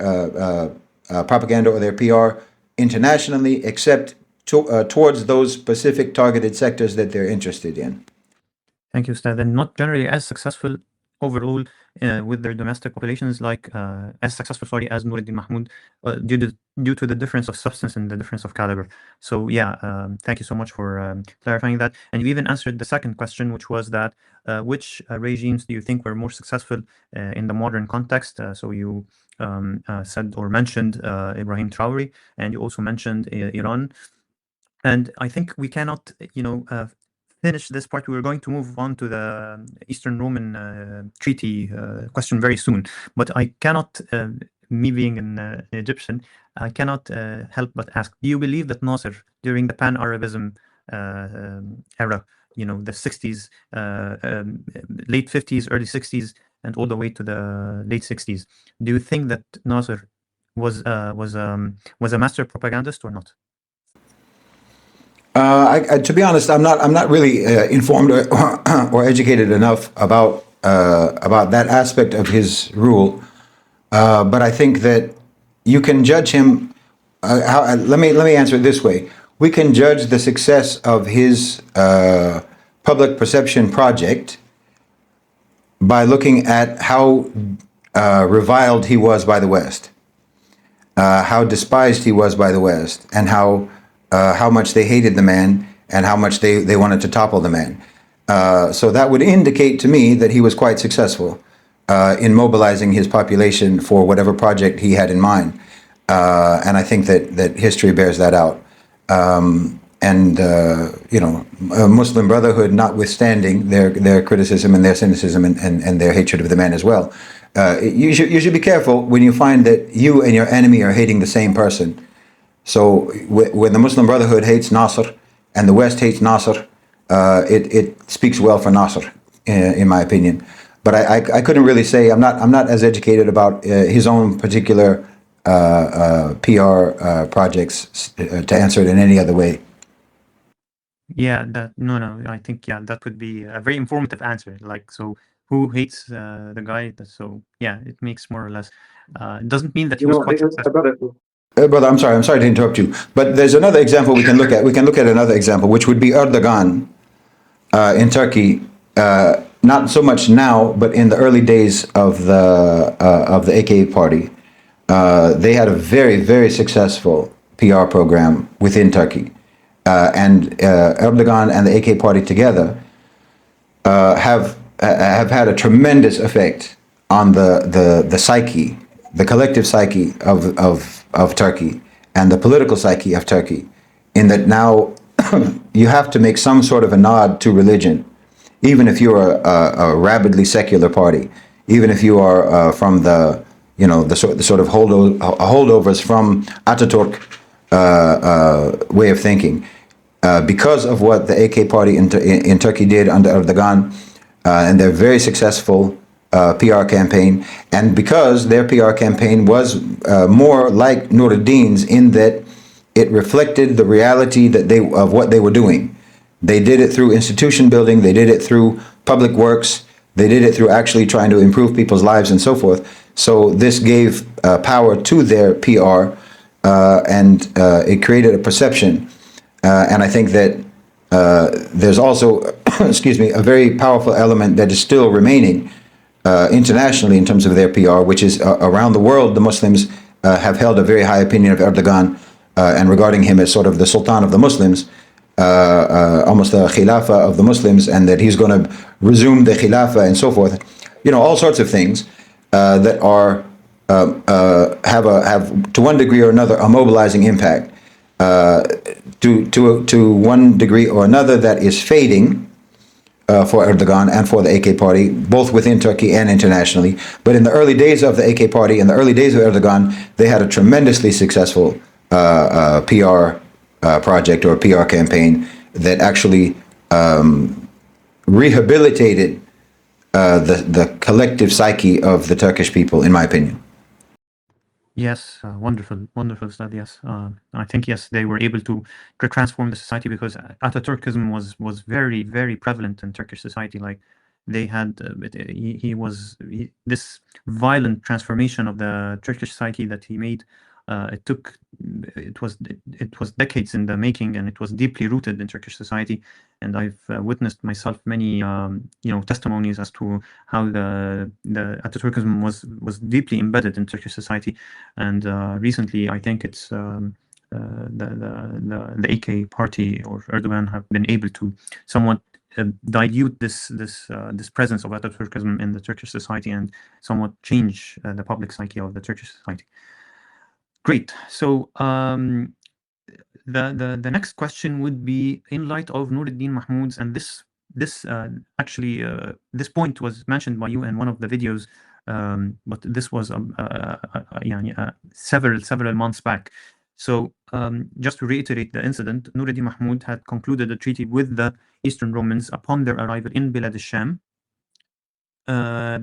propaganda or their PR internationally, except towards those specific targeted sectors that they're interested in. Thank you, Ustad. And not generally as successful overall with their domestic populations, like as successful, as Nuruddin Mahmud, due to the difference of substance and the difference of caliber. So thank you so much for clarifying that. And you even answered the second question, which was that which regimes do you think were more successful in the modern context? So you said or mentioned Ibrahim Traore, and you also mentioned Iran. And I think we cannot, finish this part. We were going to move on to the Eastern Roman treaty question very soon, but I cannot, me being an Egyptian, I cannot help but ask, do you believe that Nasser, during the Pan-Arabism era, the 60s, late 50s, early 60s, and all the way to the late 60s, do you think that Nasser was a master propagandist or not? To be honest, I'm not really informed or educated enough about that aspect of his rule. But I think that you can judge him. Let me answer it this way: we can judge the success of his public perception project by looking at how reviled he was by the West, how despised he was by the West, and how much they hated the man and how much they wanted to topple the man. So that would indicate to me that he was quite successful in mobilizing his population for whatever project he had in mind. And I think that history bears that out. Muslim Brotherhood, notwithstanding their criticism and their cynicism and their hatred of the man as well, you should be careful when you find that you and your enemy are hating the same person. So when the Muslim Brotherhood hates Nasser and the West hates Nasser, it speaks well for Nasser, in my opinion. But I couldn't really say, I'm not as educated about his own particular PR projects to answer it in any other way. Yeah, no, I think that would be a very informative answer. Like, so who hates the guy? So yeah, it makes more or less. It doesn't mean that he was quite successful. Brother, I'm sorry to interrupt you, but there's another example we can look at. We can look at another example, which would be Erdogan in Turkey. Not so much now, but in the early days of the AK party, they had a very, very successful PR program within Turkey, and Erdogan and the AK party together have had a tremendous effect on the psyche, the collective psyche of Turkey and the political psyche of Turkey, in that now you have to make some sort of a nod to religion, even if you're a rabidly secular party, even if you are from the sort of holdovers from Ataturk way of thinking, because of what the AK party in Turkey did under Erdogan, and their very successful PR campaign, and because their PR campaign was more like Nuruddin's in that it reflected the reality of what they were doing. They did it through institution building, they did it through public works, they did it through actually trying to improve people's lives and so forth. So this gave power to their PR, and it created a perception. And I think that there's also, excuse me, a very powerful element that is still remaining internationally in terms of their PR, which is around the world, the Muslims have held a very high opinion of Erdogan and regarding him as sort of the Sultan of the Muslims, almost the Khilafah of the Muslims, and that he's going to resume the Khilafah and so forth. All sorts of things that are have to one degree or another a mobilizing impact. To one degree or another, that is fading for Erdogan and for the AK party, both within Turkey and internationally. But in the early days of the AK party, in the early days of Erdogan, they had a tremendously successful PR project or PR campaign that actually rehabilitated the collective psyche of the Turkish people, in my opinion. Yes, wonderful study. Yes, I think yes, they were able to transform the society because Ataturkism was very, very prevalent in Turkish society. Like they had, this violent transformation of the Turkish psyche that he made. It was decades in the making, and it was deeply rooted in Turkish society. And I've witnessed myself many testimonies as to how the Ataturkism was deeply embedded in Turkish society. And recently, I think it's the AK party or Erdogan have been able to somewhat dilute this presence of Ataturkism in the Turkish society and somewhat change the public psyche of the Turkish society. Great. So the next question would be, in light of Nuruddin Mahmoud's, and this point was mentioned by you in one of the videos, but this was several months back. So just to reiterate the incident, Nuruddin Mahmoud had concluded a treaty with the Eastern Romans upon their arrival in Bilad al-Sham,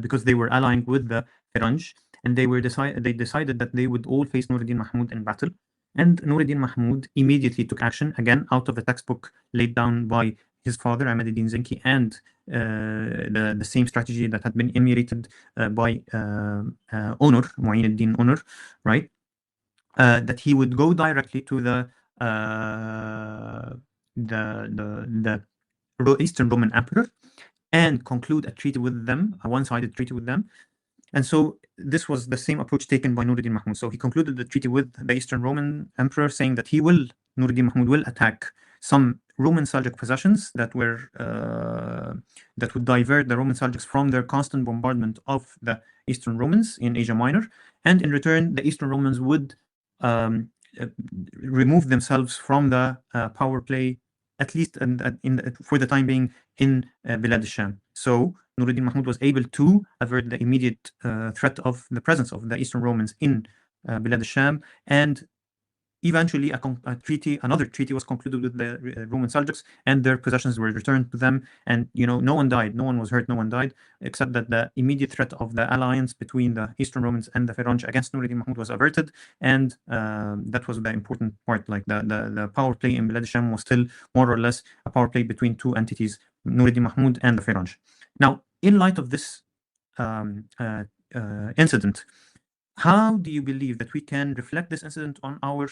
because they were allying with the Firanj, and they decided that they would all face Nuruddin Mahmoud in battle. And Nuruddin Mahmoud immediately took action, again out of the textbook laid down by his father Ahmad-Din Zengi, and the same strategy that had been emulated by Onur, Mu'in-ad-Din Onur, right? That he would go directly to the Eastern Roman Emperor and conclude a treaty with them, a one-sided treaty with them. And so this was the same approach taken by Nuruddin Mahmoud. So he concluded the treaty with the Eastern Roman Emperor, saying that Nuruddin Mahmoud will attack some Roman Seljuk possessions that would divert the Roman Seljuks from their constant bombardment of the Eastern Romans in Asia Minor. And in return, the Eastern Romans would removed themselves from the power play, at least for the time being, in Bilad al-Sham. So Nuruddin Mahmud was able to avert the immediate threat of the presence of the Eastern Romans in Bilad al-Sham, and eventually another treaty was concluded with the Roman Seljuks, and their possessions were returned to them. And no one died, no one was hurt, no one died, except that the immediate threat of the alliance between the Eastern Romans and the Faranj against Nuruddin Mahmud was averted. And that was the important part. Like the power play in Bilad al-Sham was still more or less a power play between two entities, Nuruddin Mahmud and the Faranj. Now, in light of this incident, how do you believe that we can reflect this incident on our,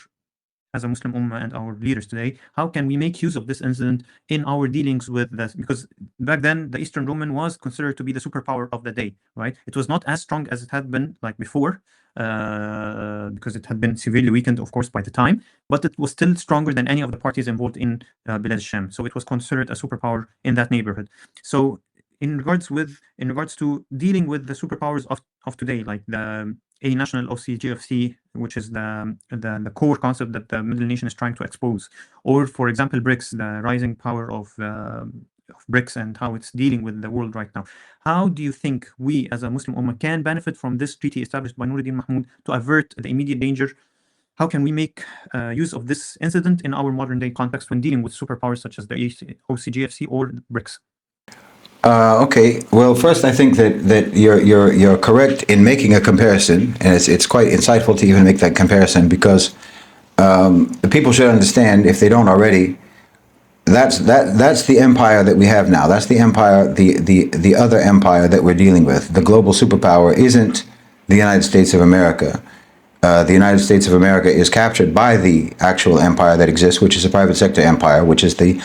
as a Muslim Ummah and our leaders today, how can we make use of this incident in our dealings with this? Because back then, the Eastern Roman was considered to be the superpower of the day, right? It was not as strong as it had been like before, because it had been severely weakened, of course, by the time, but it was still stronger than any of the parties involved in Bilad al-Sham. So it was considered a superpower in that neighborhood. So in regards to dealing with the superpowers of today, like the a national OCGFC, which is the core concept that the Middle Nation is trying to expose, or for example, BRICS, the rising power of BRICS and how it's dealing with the world right now. How do you think we as a Muslim Ummah can benefit from this treaty established by Nuruddin Mahmud to avert the immediate danger? How can we make use of this incident in our modern day context when dealing with superpowers such as the OCGFC or BRICS? Okay. Well, first, I think that you're correct in making a comparison, and it's quite insightful to even make that comparison, because the people should understand, if they don't already, that's the empire that we have now. That's the empire, the other empire that we're dealing with. The global superpower isn't the United States of America. The United States of America is captured by the actual empire that exists, which is a private sector empire, which is the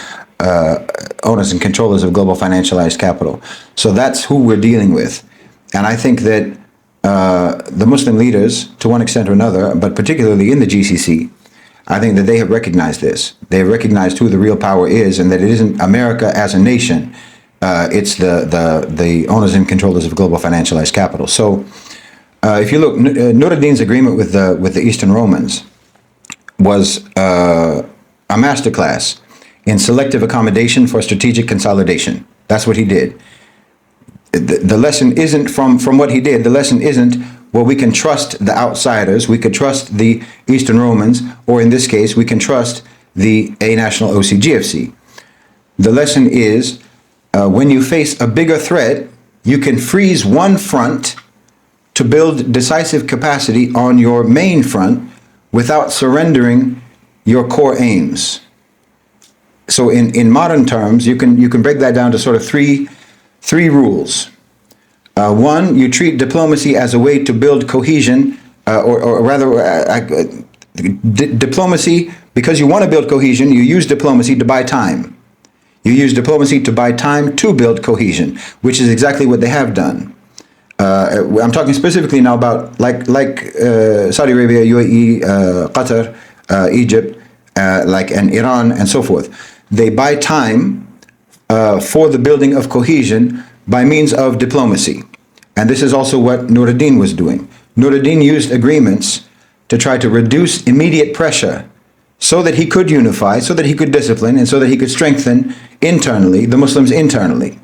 owners and controllers of global financialized capital. So that's who we're dealing with. And I think that the Muslim leaders, to one extent or another, but particularly in the GCC, I think that they have recognized this. They have recognized who the real power is, and that it isn't America as a nation. It's the owners and controllers of global financialized capital. So if you look, Nuruddin's agreement with the Eastern Romans was a masterclass in selective accommodation for strategic consolidation. That's what he did. The lesson isn't from what he did. The lesson isn't, well, we can trust the outsiders. We could trust the Eastern Romans, or in this case, we can trust the A-National OCGFC. The lesson is, when you face a bigger threat, you can freeze one front to build decisive capacity on your main front without surrendering your core aims. So in modern terms, you can break that down to sort of three rules. One, you treat diplomacy as a way to build cohesion, or rather, diplomacy, because you want to build cohesion, you use diplomacy to buy time. You use diplomacy to buy time to build cohesion, which is exactly what they have done. I'm talking specifically now about like Saudi Arabia, UAE, Qatar, Egypt, and Iran and so forth. They buy time for the building of cohesion by means of diplomacy. And this is also what Nuruddin was doing. Nuruddin used agreements to try to reduce immediate pressure so that he could unify, so that he could discipline, and so that he could strengthen internally, the Muslims internally.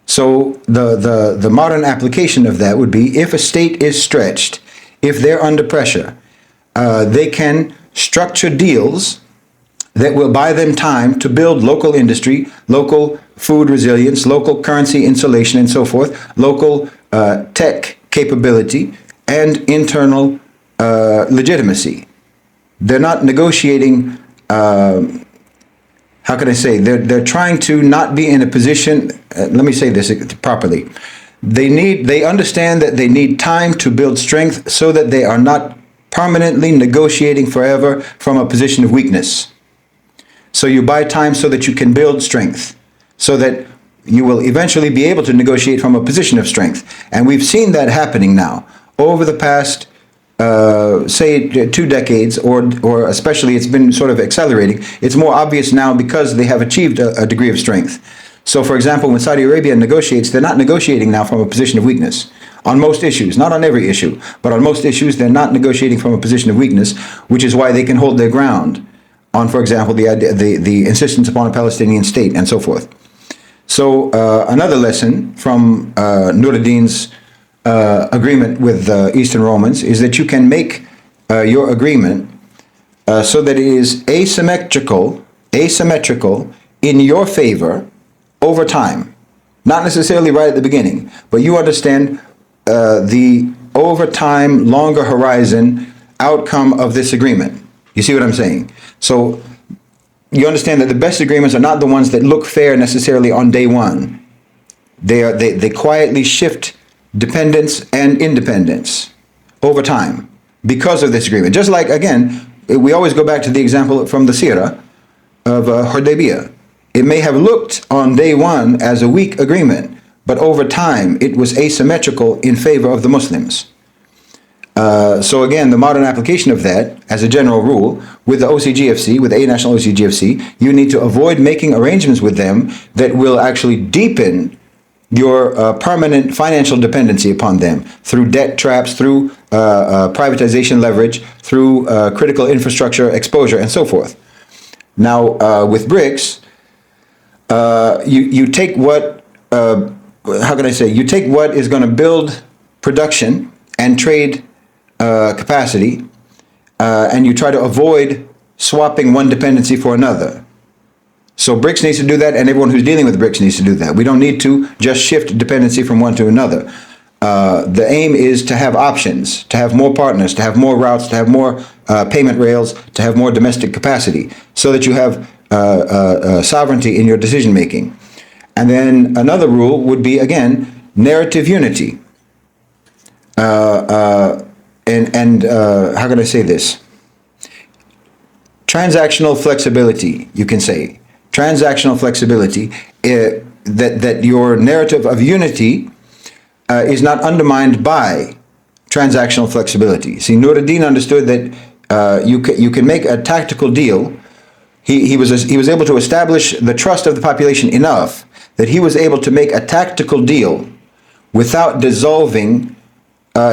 So the modern application of that would be, if a state is stretched, if they're under pressure, they can structure deals that will buy them time to build local industry, local food resilience, local currency insulation and so forth, local tech capability, and internal legitimacy. They're not negotiating, how can I say, they're trying to not be in a position, let me say this properly. They understand that they need time to build strength so that they are not permanently negotiating forever from a position of weakness. So you buy time so that you can build strength, so that you will eventually be able to negotiate from a position of strength. And we've seen that happening now over the past, say, 2 decades, or especially it's been sort of accelerating. It's more obvious now because they have achieved a degree of strength. So, for example, when Saudi Arabia negotiates, they're not negotiating now from a position of weakness. on most issues, not on every issue, but on most issues, they're not negotiating from a position of weakness, which is why they can hold their ground on, for example, the insistence upon a Palestinian state and so forth. So another lesson from Nuruddin's agreement with the Eastern Romans is that you can make your agreement so that it is asymmetrical in your favor over time. Not necessarily right at the beginning, but you understand the over time, longer horizon outcome of this agreement. You see what I'm saying? So you understand that the best agreements are not the ones that look fair necessarily on day one. They quietly shift dependence and independence over time because of this agreement. Just like, again, we always go back to the example from the Sirah of Hudaybiyah. It may have looked on day one as a weak agreement, but over time it was asymmetrical in favor of the Muslims. So again, the modern application of that, as a general rule, with the OCGFC, with the national OCGFC, you need to avoid making arrangements with them that will actually deepen your permanent financial dependency upon them through debt traps, through privatization leverage, through critical infrastructure exposure, and so forth. Now, with BRICS, you take what, how can I say, you take what is going to build production and trade capacity, and you try to avoid swapping one dependency for another. So BRICS needs to do that, and everyone who's dealing with BRICS needs to do that. We don't need to just shift dependency from one to another. The aim is to have options, to have more partners, to have more routes, to have more payment rails, to have more domestic capacity, so that you have sovereignty in your decision making. And then another rule would be, again, narrative unity. How can I say this? Transactional flexibility, you can say. Transactional flexibility, that your narrative of unity is not undermined by transactional flexibility. See, Nuruddin understood that you can make a tactical deal. He was able to establish the trust of the population enough that he was able to make a tactical deal without dissolving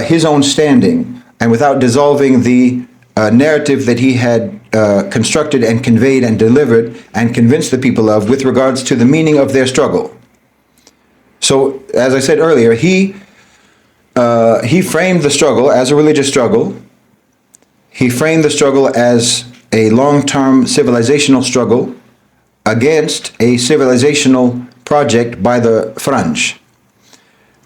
his own standing and without dissolving the narrative that he had constructed and conveyed and delivered and convinced the people of with regards to the meaning of their struggle. So, as I said earlier, he framed the struggle as a religious struggle. He framed the struggle as a long-term civilizational struggle against a civilizational project by the French.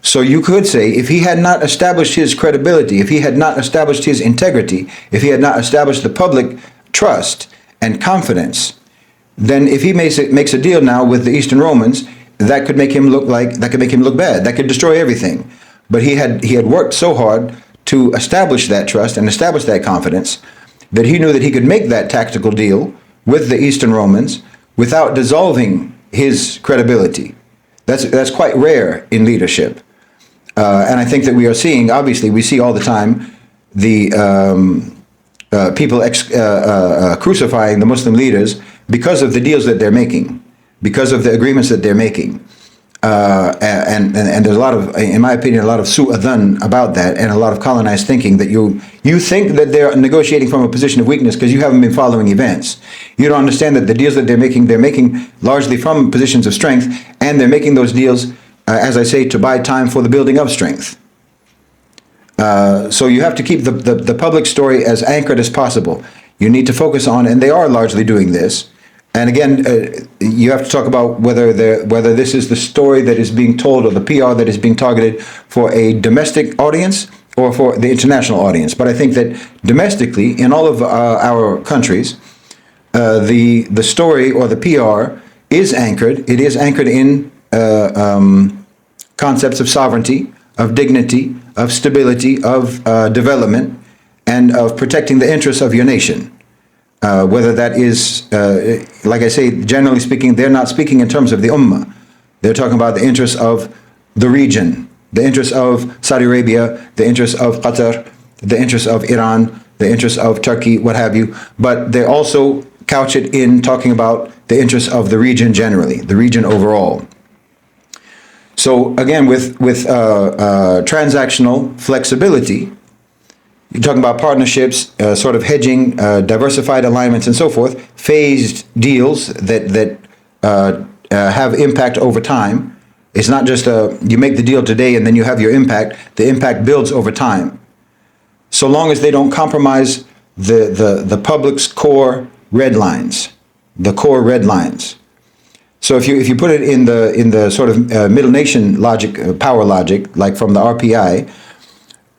So you could say, if he had not established his credibility, if he had not established his integrity, if he had not established the public trust and confidence, then if he makes a deal now with the Eastern Romans, that could make him look bad. That could destroy everything. But he had worked so hard to establish that trust and establish that confidence that he knew that he could make that tactical deal with the Eastern Romans without dissolving his credibility. That's quite rare in leadership. And I think that we are seeing, obviously, we see all the time the people crucifying the Muslim leaders because of the deals that they're making, because of the agreements that they're making. And there's a lot of, in my opinion, a lot of su'adhan about that, and a lot of colonized thinking that you think that they're negotiating from a position of weakness because you haven't been following events. You don't understand that the deals that they're making largely from positions of strength, and they're making those deals, as I say, to buy time for the building of strength. So you have to keep the public story as anchored as possible. You need to focus on, and they are largely doing this. And again, you have to talk about whether this is the story that is being told or the PR that is being targeted for a domestic audience or for the international audience. But I think that domestically, in all of our countries, the story or the PR is anchored. It is anchored in concepts of sovereignty, of dignity, of stability, of development, and of protecting the interests of your nation. Whether that is, like I say, generally speaking, they're not speaking in terms of the ummah. They're talking about the interests of the region, the interests of Saudi Arabia, the interests of Qatar, the interests of Iran, the interests of Turkey, what have you. But they also couch it in talking about the interests of the region generally, the region overall. So again, with transactional flexibility, you're talking about partnerships, sort of hedging, diversified alignments, and so forth, phased deals that have impact over time. It's not just you make the deal today and then you have your impact. The impact builds over time. So long as they don't compromise the public's core red lines, the core red lines. So if you put it in the sort of middle nation logic, power logic, like from the RPI,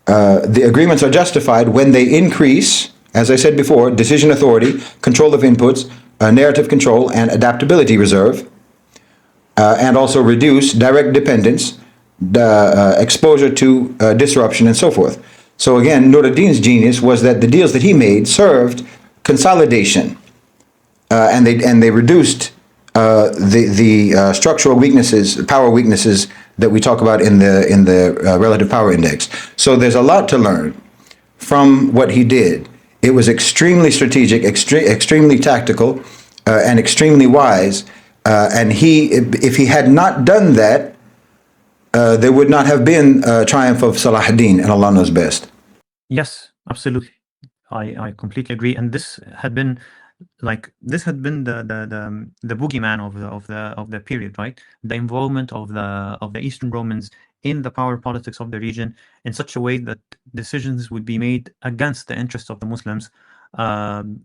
the agreements are justified when they increase, as I said before, decision authority, control of inputs, narrative control, and adaptability reserve, and also reduce direct dependence, exposure to disruption, and so forth. So again, Nuruddin's genius was that the deals that he made served consolidation, and they reduced the structural weaknesses, power weaknesses that we talk about in the relative power index. So there's a lot to learn from what he did. It was extremely strategic, extremely tactical, and extremely wise. And if he had not done that, there would not have been a triumph of Salah ad-Din, and Allah knows best. Yes, absolutely. I completely agree. And this had been the boogeyman of the period, right? The involvement of the Eastern Romans in the power politics of the region in such a way that decisions would be made against the interests of the Muslims.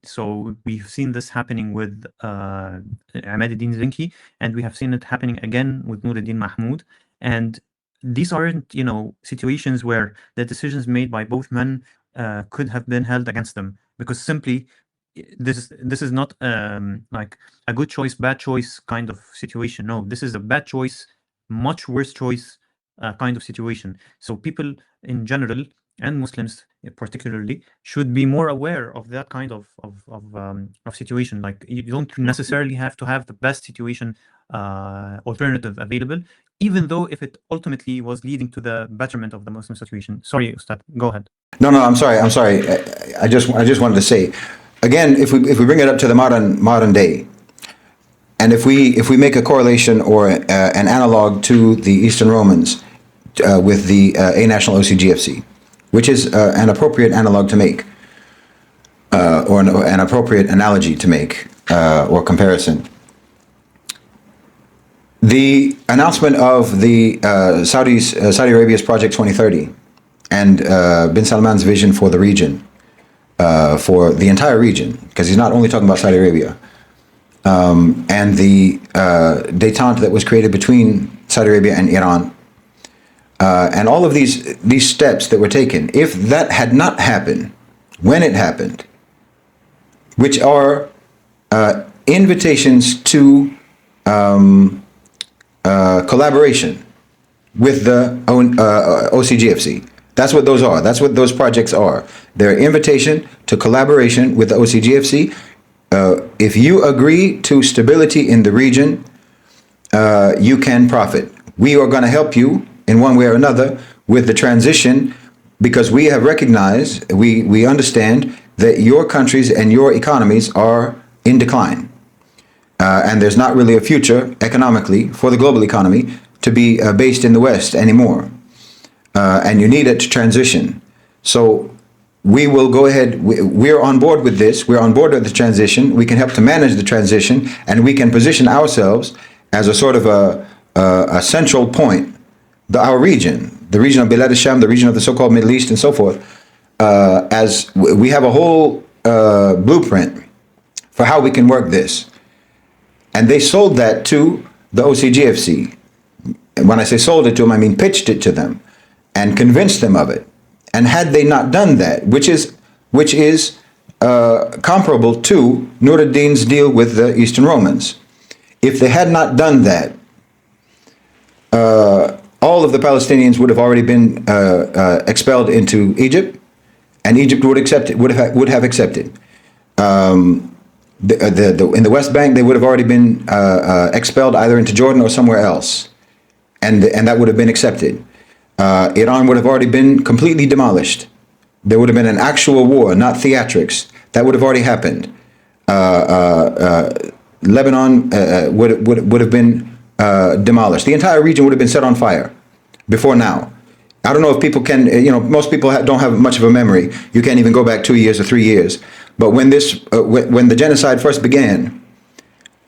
So we've seen this happening with Ahmad ad-Din Zengi, and we have seen it happening again with Nuruddin Mahmud. And these aren't, situations where the decisions made by both men could have been held against them, because simply this is not like a good choice, bad choice kind of situation. No, this is a bad choice, much worse choice kind of situation. So people in general, and Muslims particularly, should be more aware of that kind of situation. Like, you don't necessarily have to have the best situation alternative available, even though if it ultimately was leading to the betterment of the Muslim situation. Sorry, Ustad, go ahead. No, I'm sorry. I just wanted to say, again, if we bring it up to the modern day, and if we make a correlation or an analog to the Eastern Romans with the A National OCGFC, which is an appropriate analog to make, or an appropriate analogy to make, or comparison. The announcement of the Saudi Arabia's Project 2030 and bin Salman's vision for the region, for the entire region, because he's not only talking about Saudi Arabia, and the détente that was created between Saudi Arabia and Iran, and all of these steps that were taken, if that had not happened, when it happened, which are invitations to collaboration with the OCGFC. That's what those are. That's what those projects are. They're invitation to collaboration with the OCGFC. If you agree to stability in the region, you can profit. We are going to help you in one way or another with the transition, because we have recognized, we understand that your countries and your economies are in decline. And there's not really a future economically for the global economy to be based in the West anymore. And you need it to transition. So we will go ahead. We're on board with this. We're on board with the transition. We can help to manage the transition, and we can position ourselves as a sort of a central point. Our region, the region of Bilad al-Sham, the region of the so-called Middle East, and so forth, as we have a whole blueprint for how we can work this. And they sold that to the OCGFC. And when I say sold it to them, I mean pitched it to them and convinced them of it. And had they not done that, which is comparable to Nuruddin's deal with the Eastern Romans, if they had not done that, all of the Palestinians would have already been expelled into Egypt, and Egypt would have accepted. In the West Bank, they would have already been expelled either into Jordan or somewhere else, and that would have been accepted. Iran would have already been completely demolished. There would have been an actual war, not theatrics. That would have already happened. Lebanon would have been demolished. The entire region would have been set on fire before now. I don't know if people can, most people don't have much of a memory. You can't even go back 2 years or 3 years. But when when the genocide first began,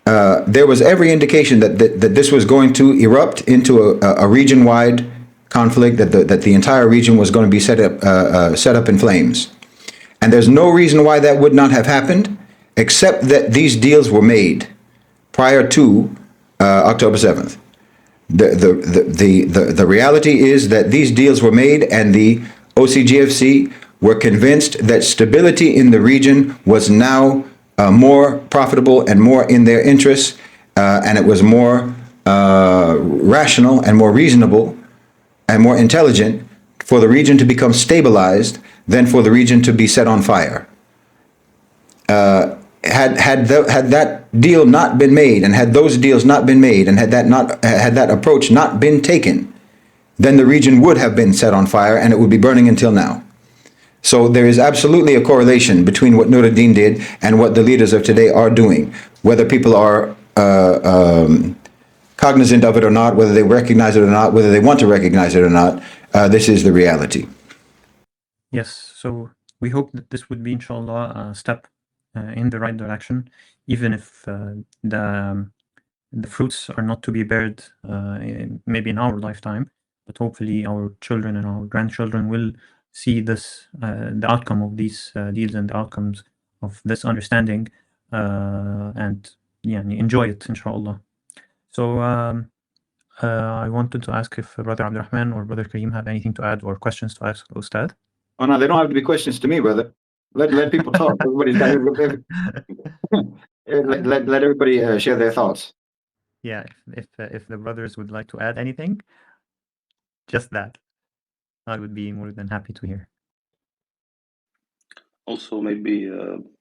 there was every indication that this was going to erupt into a region-wide conflict, that the entire region was going to be set up in flames. And there's no reason why that would not have happened, except that these deals were made prior to October 7th. The reality is that these deals were made, and the OCGFC were convinced that stability in the region was now more profitable and more in their interests, and it was more rational and more reasonable and more intelligent for the region to become stabilized than for the region to be set on fire. Had that deal not been made, and had those deals not been made, and had that approach not been taken, then the region would have been set on fire, and it would be burning until now. So there is absolutely a correlation between what Nuruddin did and what the leaders of today are doing, whether people are cognizant of it or not, whether they recognize it or not, whether they want to recognize it or not. This is the reality. Yes, so we hope that this would be, inshallah, a step in the right direction, even if the fruits are not to be bared maybe in our lifetime, but hopefully our children and our grandchildren will see this, the outcome of these deals and the outcomes of this understanding, and enjoy it, inshallah. So I wanted to ask if Brother Abdurrahman or Brother Kareem have anything to add or questions to ask Ustad. Oh no, they don't have to be questions to me, brother. Let people talk. Everybody's got let everybody share their thoughts. Yeah, if the brothers would like to add anything, just that, I would be more than happy to hear. Also, maybe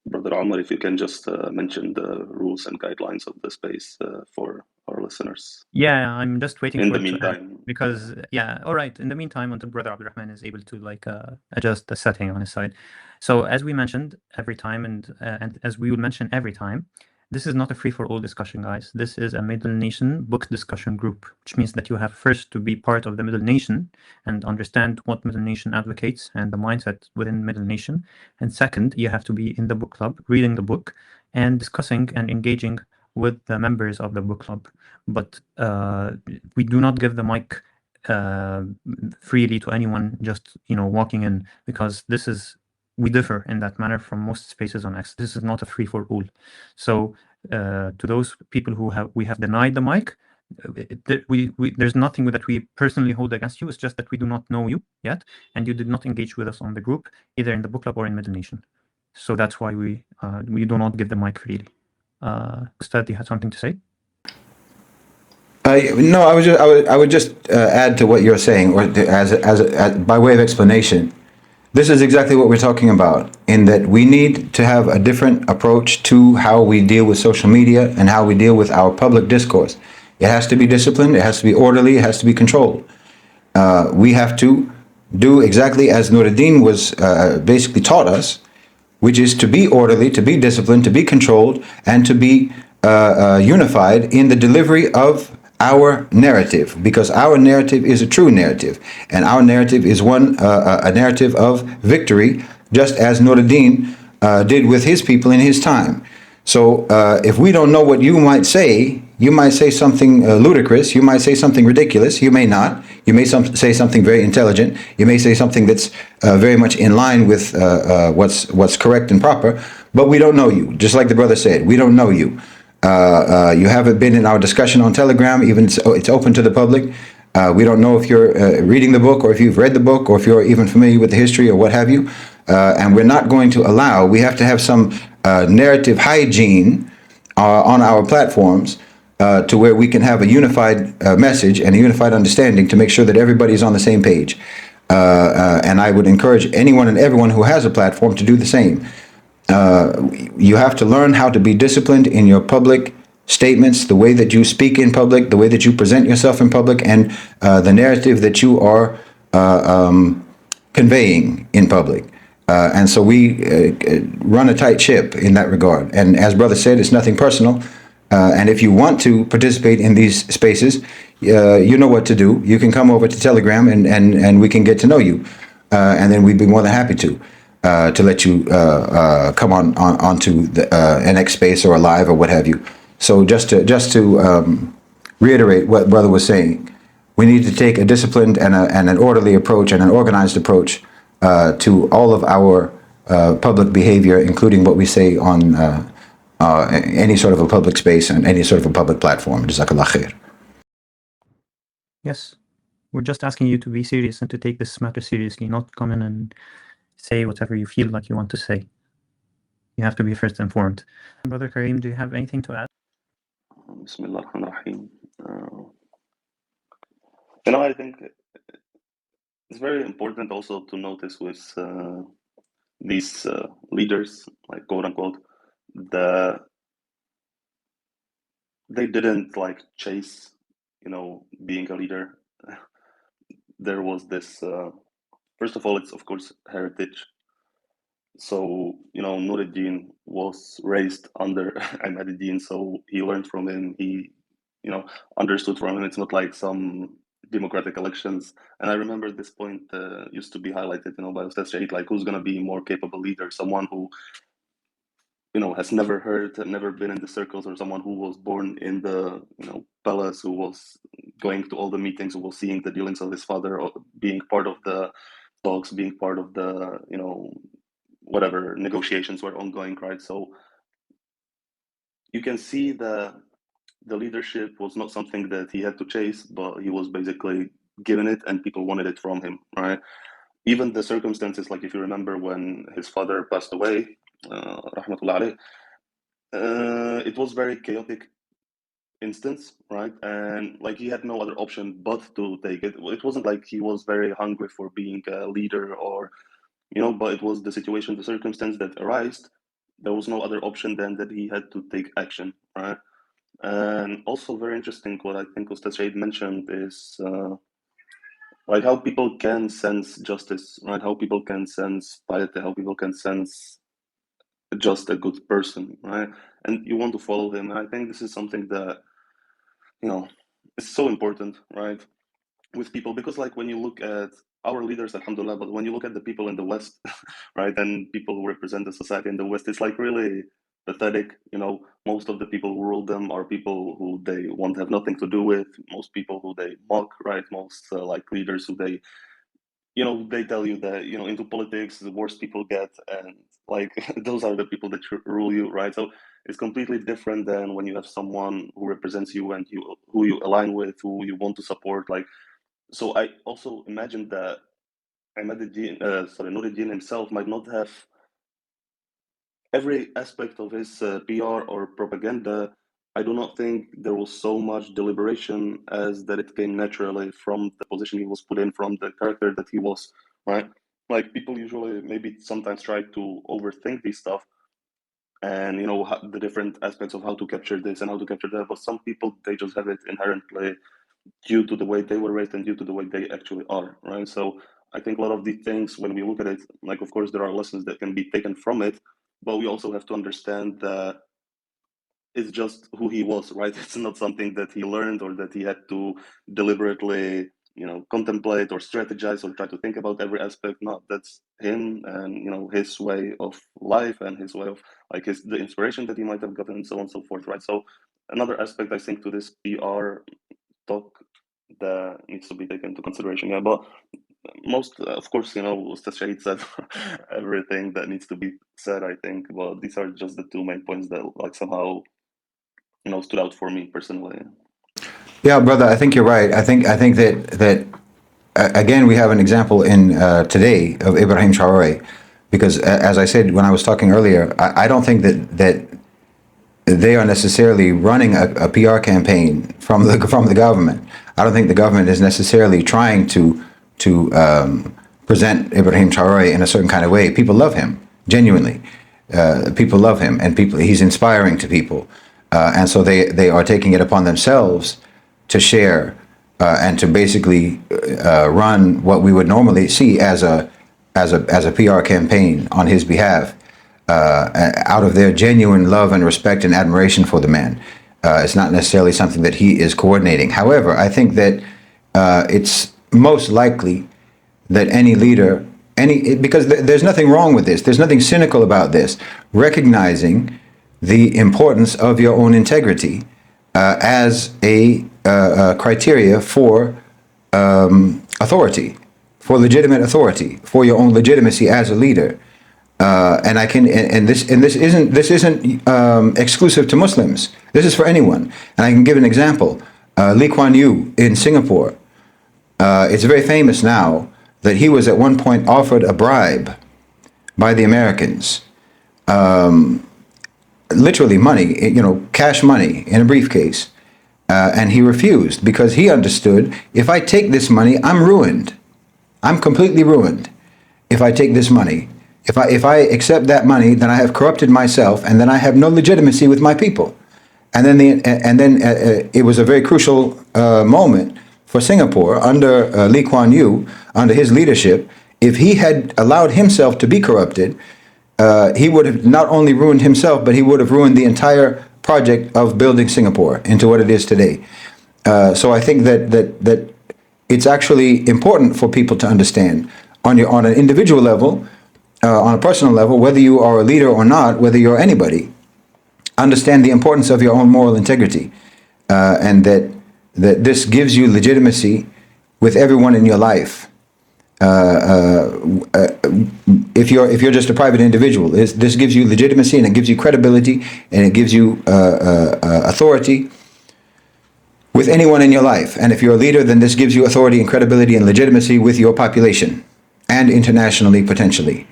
Brother Omar, if you can just mention the rules and guidelines of the space for our listeners. Yeah, I'm just waiting in for the it meantime. because all right. In the meantime, until Brother Abdurrahman is able to adjust the setting on his side. So as we mentioned every time, and as we will mention every time, this is not a free-for-all discussion, guys. This is a Middle Nation book discussion group, which means that you have first to be part of the Middle Nation and understand what Middle Nation advocates and the mindset within Middle Nation. And second, you have to be in the book club, reading the book and discussing and engaging with the members of the book club. But we do not give the mic freely to anyone just walking in, because we differ in that manner from most spaces on X. This is not a free-for-all. So to those people who we have denied the mic, there's nothing that we personally hold against you. It's just that we do not know you yet, and you did not engage with us on the group, either in the book club or in Middle Nation. So that's why we do not give the mic freely. Ustad, you had something to say? No, I would just add to what you're saying, or as by way of explanation. This is exactly what we're talking about, in that we need to have a different approach to how we deal with social media and how we deal with our public discourse. It has to be disciplined, it has to be orderly, it has to be controlled. We have to do exactly as Nuruddin was basically taught us, which is to be orderly, to be disciplined, to be controlled, and to be unified in the delivery of our narrative, because our narrative is a true narrative, and our narrative is a narrative of victory, just as Nuruddin did with his people in his time. So if we don't know what you might say something ludicrous, you might say something ridiculous, you may not. You may say something very intelligent, you may say something that's very much in line with what's correct and proper, but we don't know you. Just like the brother said, we don't know you. You haven't been in our discussion on Telegram, even it's open to the public. We don't know if you're reading the book, or if you've read the book, or if you're even familiar with the history or what have you. And we're not going to allow, we have to have some narrative hygiene on our platforms to where we can have a unified message and a unified understanding to make sure that everybody's on the same page. And I would encourage anyone and everyone who has a platform to do the same. You have to learn how to be disciplined in your public statements, the way that you speak in public, the way that you present yourself in public, and the narrative that you are conveying in public. And so we run a tight ship in that regard. And as brother said, it's nothing personal. And if you want to participate in these spaces, you know what to do. You can come over to Telegram and we can get to know you. And then we'd be more than happy to let you come onto the next space or a live or what have you. So just to reiterate what brother was saying, we need to take a disciplined and an orderly approach and an organized approach to all of our public behavior, including what we say on any sort of a public space and any sort of a public platform. Jazakallah khair. Yes, we're just asking you to be serious and to take this matter seriously, not come in and say whatever you feel like you want to say. You have to be first informed. Brother Kareem, do you have anything to add? Bismillah ar-Rahman ar-Rahim. I think it's very important also to notice with these leaders, like quote unquote, they didn't like chase, being a leader. There was this, first of all, it's of course heritage. So, Nuruddin was raised under Ahmadiddin, so he learned from him, he, understood from him. It's not like some democratic elections. And I remember this point used to be highlighted, by Ustaz Shahid, like who's going to be more capable leader, someone who, has never heard, never been in the circles, or someone who was born in the, palace, who was going to all the meetings, who was seeing the dealings of his father, or being part of the talks, being part of the, whatever negotiations were ongoing, right? So you can see the leadership was not something that he had to chase, but he was basically given it and people wanted it from him, right? Even the circumstances, like if you remember when his father passed away, rahmatullah alayh, it was very chaotic instance, right? And like he had no other option but to take it. It wasn't like he was very hungry for being a leader or, but it was the situation, the circumstance that arose. There was no other option than that he had to take action, right? And also very interesting, what I think Ustaz Shahid mentioned is like how people can sense justice, right? How people can sense piety, how people can sense just a good person, right? And you want to follow him. And I think this is something that, is so important, right? With people, because like when you look at our leaders, alhamdulillah, but when you look at the people in the West, right, and people who represent the society in the West, it's like really pathetic. Most of the people who rule them are people who they want to have nothing to do with. Most people who they mock, right? Most like leaders who they, they tell you that, into politics, the worse people get, and like those are the people that rule you, right? So it's completely different than when you have someone who represents you and who you align with, who you want to support, like. So I also imagine that Nuruddin himself might not have every aspect of his PR or propaganda. I do not think there was so much deliberation as that it came naturally from the position he was put in, from the character that he was, right? Like people usually maybe sometimes try to overthink this stuff and, the different aspects of how to capture this and how to capture that. But some people, they just have it inherently due to the way they were raised and due to the way they actually are, right? So I think a lot of these things, when we look at it, like of course there are lessons that can be taken from it, but we also have to understand that it's just who he was, right? It's not something that he learned or that he had to deliberately, contemplate or strategize or try to think about every aspect. No, that's him and, his way of life and his way of like the inspiration that he might have gotten and so on and so forth, right? So another aspect I think to this PR talk that needs to be taken into consideration. Yeah, but most, of course, Ustaz Shahid said everything that needs to be said, I think. But these are just the two main points that like somehow, stood out for me personally. Yeah, brother, I think you're right. I think that again we have an example in today of Ibrahim Traore, because as I said when I was talking earlier, I don't think that they are necessarily running a PR campaign from the government. I don't think the government is necessarily trying to present Ibrahim Traore in a certain kind of way. People love him genuinely. People love him, and he's inspiring to people, and so they are taking it upon themselves to share and to basically run what we would normally see as a PR campaign on his behalf, out of their genuine love and respect and admiration for the man. It's not necessarily something that he is coordinating. However, I think that it's most likely that any leader, because there's nothing wrong with this. There's nothing cynical about this. Recognizing the importance of your own integrity as a criteria for authority, for legitimate authority, for your own legitimacy as a leader. And I can, and this isn't exclusive to Muslims. This is for anyone. And I can give an example. Lee Kuan Yew in Singapore. It's very famous now that he was at one point offered a bribe by the Americans, literally money, cash money in a briefcase, and he refused because he understood, if I take this money, I'm ruined. I'm completely ruined if I take this money. If I accept that money, then I have corrupted myself, and then I have no legitimacy with my people. And then it was a very crucial moment for Singapore under Lee Kuan Yew, under his leadership. If he had allowed himself to be corrupted, he would have not only ruined himself, but he would have ruined the entire project of building Singapore into what it is today. So I think that it's actually important for people to understand on an individual level, on a personal level, whether you are a leader or not, whether you're anybody, understand the importance of your own moral integrity, and that this gives you legitimacy with everyone in your life. If you're just a private individual, this gives you legitimacy, and it gives you credibility, and it gives you authority with anyone in your life. And if you're a leader, then this gives you authority and credibility and legitimacy with your population and internationally, potentially.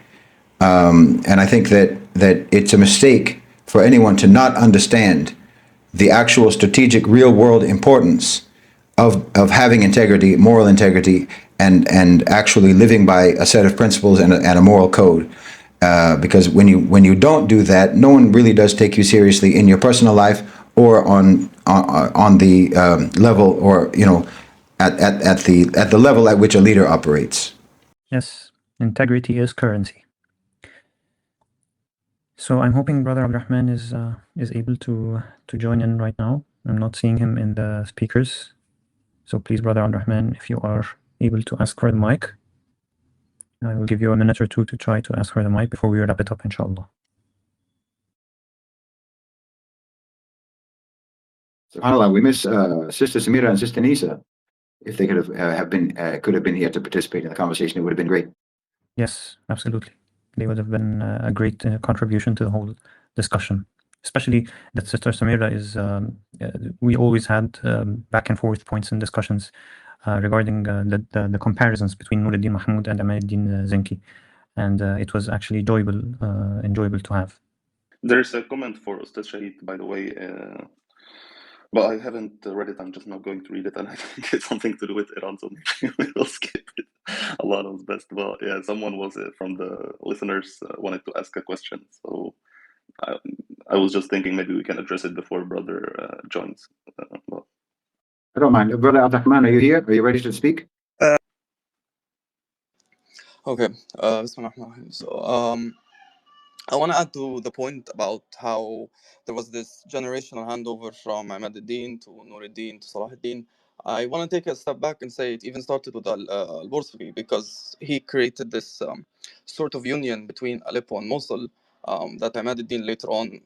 And I think that it's a mistake for anyone to not understand the actual strategic, real-world importance of having integrity, moral integrity, and actually living by a set of principles and a moral code. Because when you don't do that, no one really does take you seriously in your personal life or on the level, or at the level at which a leader operates. Yes, integrity is currency. So I'm hoping Brother Abdurrahman is able to join in right now. I'm not seeing him in the speakers. So please, Brother Abdurrahman, if you are able to ask for the mic, I will give you a minute or two to try to ask for the mic before we wrap it up, inshallah. SubhanAllah, we miss Sister Samira and Sister Nisa. If they could have been here to participate in the conversation, it would have been great. Yes, absolutely. They would have been a great contribution to the whole discussion, especially that Sister Samira is, we always had back and forth points and discussions regarding the comparisons between Nuruddin Mahmud and Ahmaduddin Zengi. And it was actually enjoyable to have. There's a comment for Ustaz Shahid, by the way, but I haven't read it. I'm just not going to read it, and I think it's something to do with Iran, so maybe we'll skip it. Allah knows best. But yeah, someone was from the listeners wanted to ask a question, so I was just thinking maybe we can address it before brother joins. But I don't mind. Brother Abdurrahman, are you here? Are you ready to speak? Okay. So I want to add to the point about how there was this generational handover from Ahmaduddin to Nuruddin to Salahuddin. I want to take a step back and say it even started with al-Bursawi, because he created this sort of union between Aleppo and Mosul that Ahmaduddin later on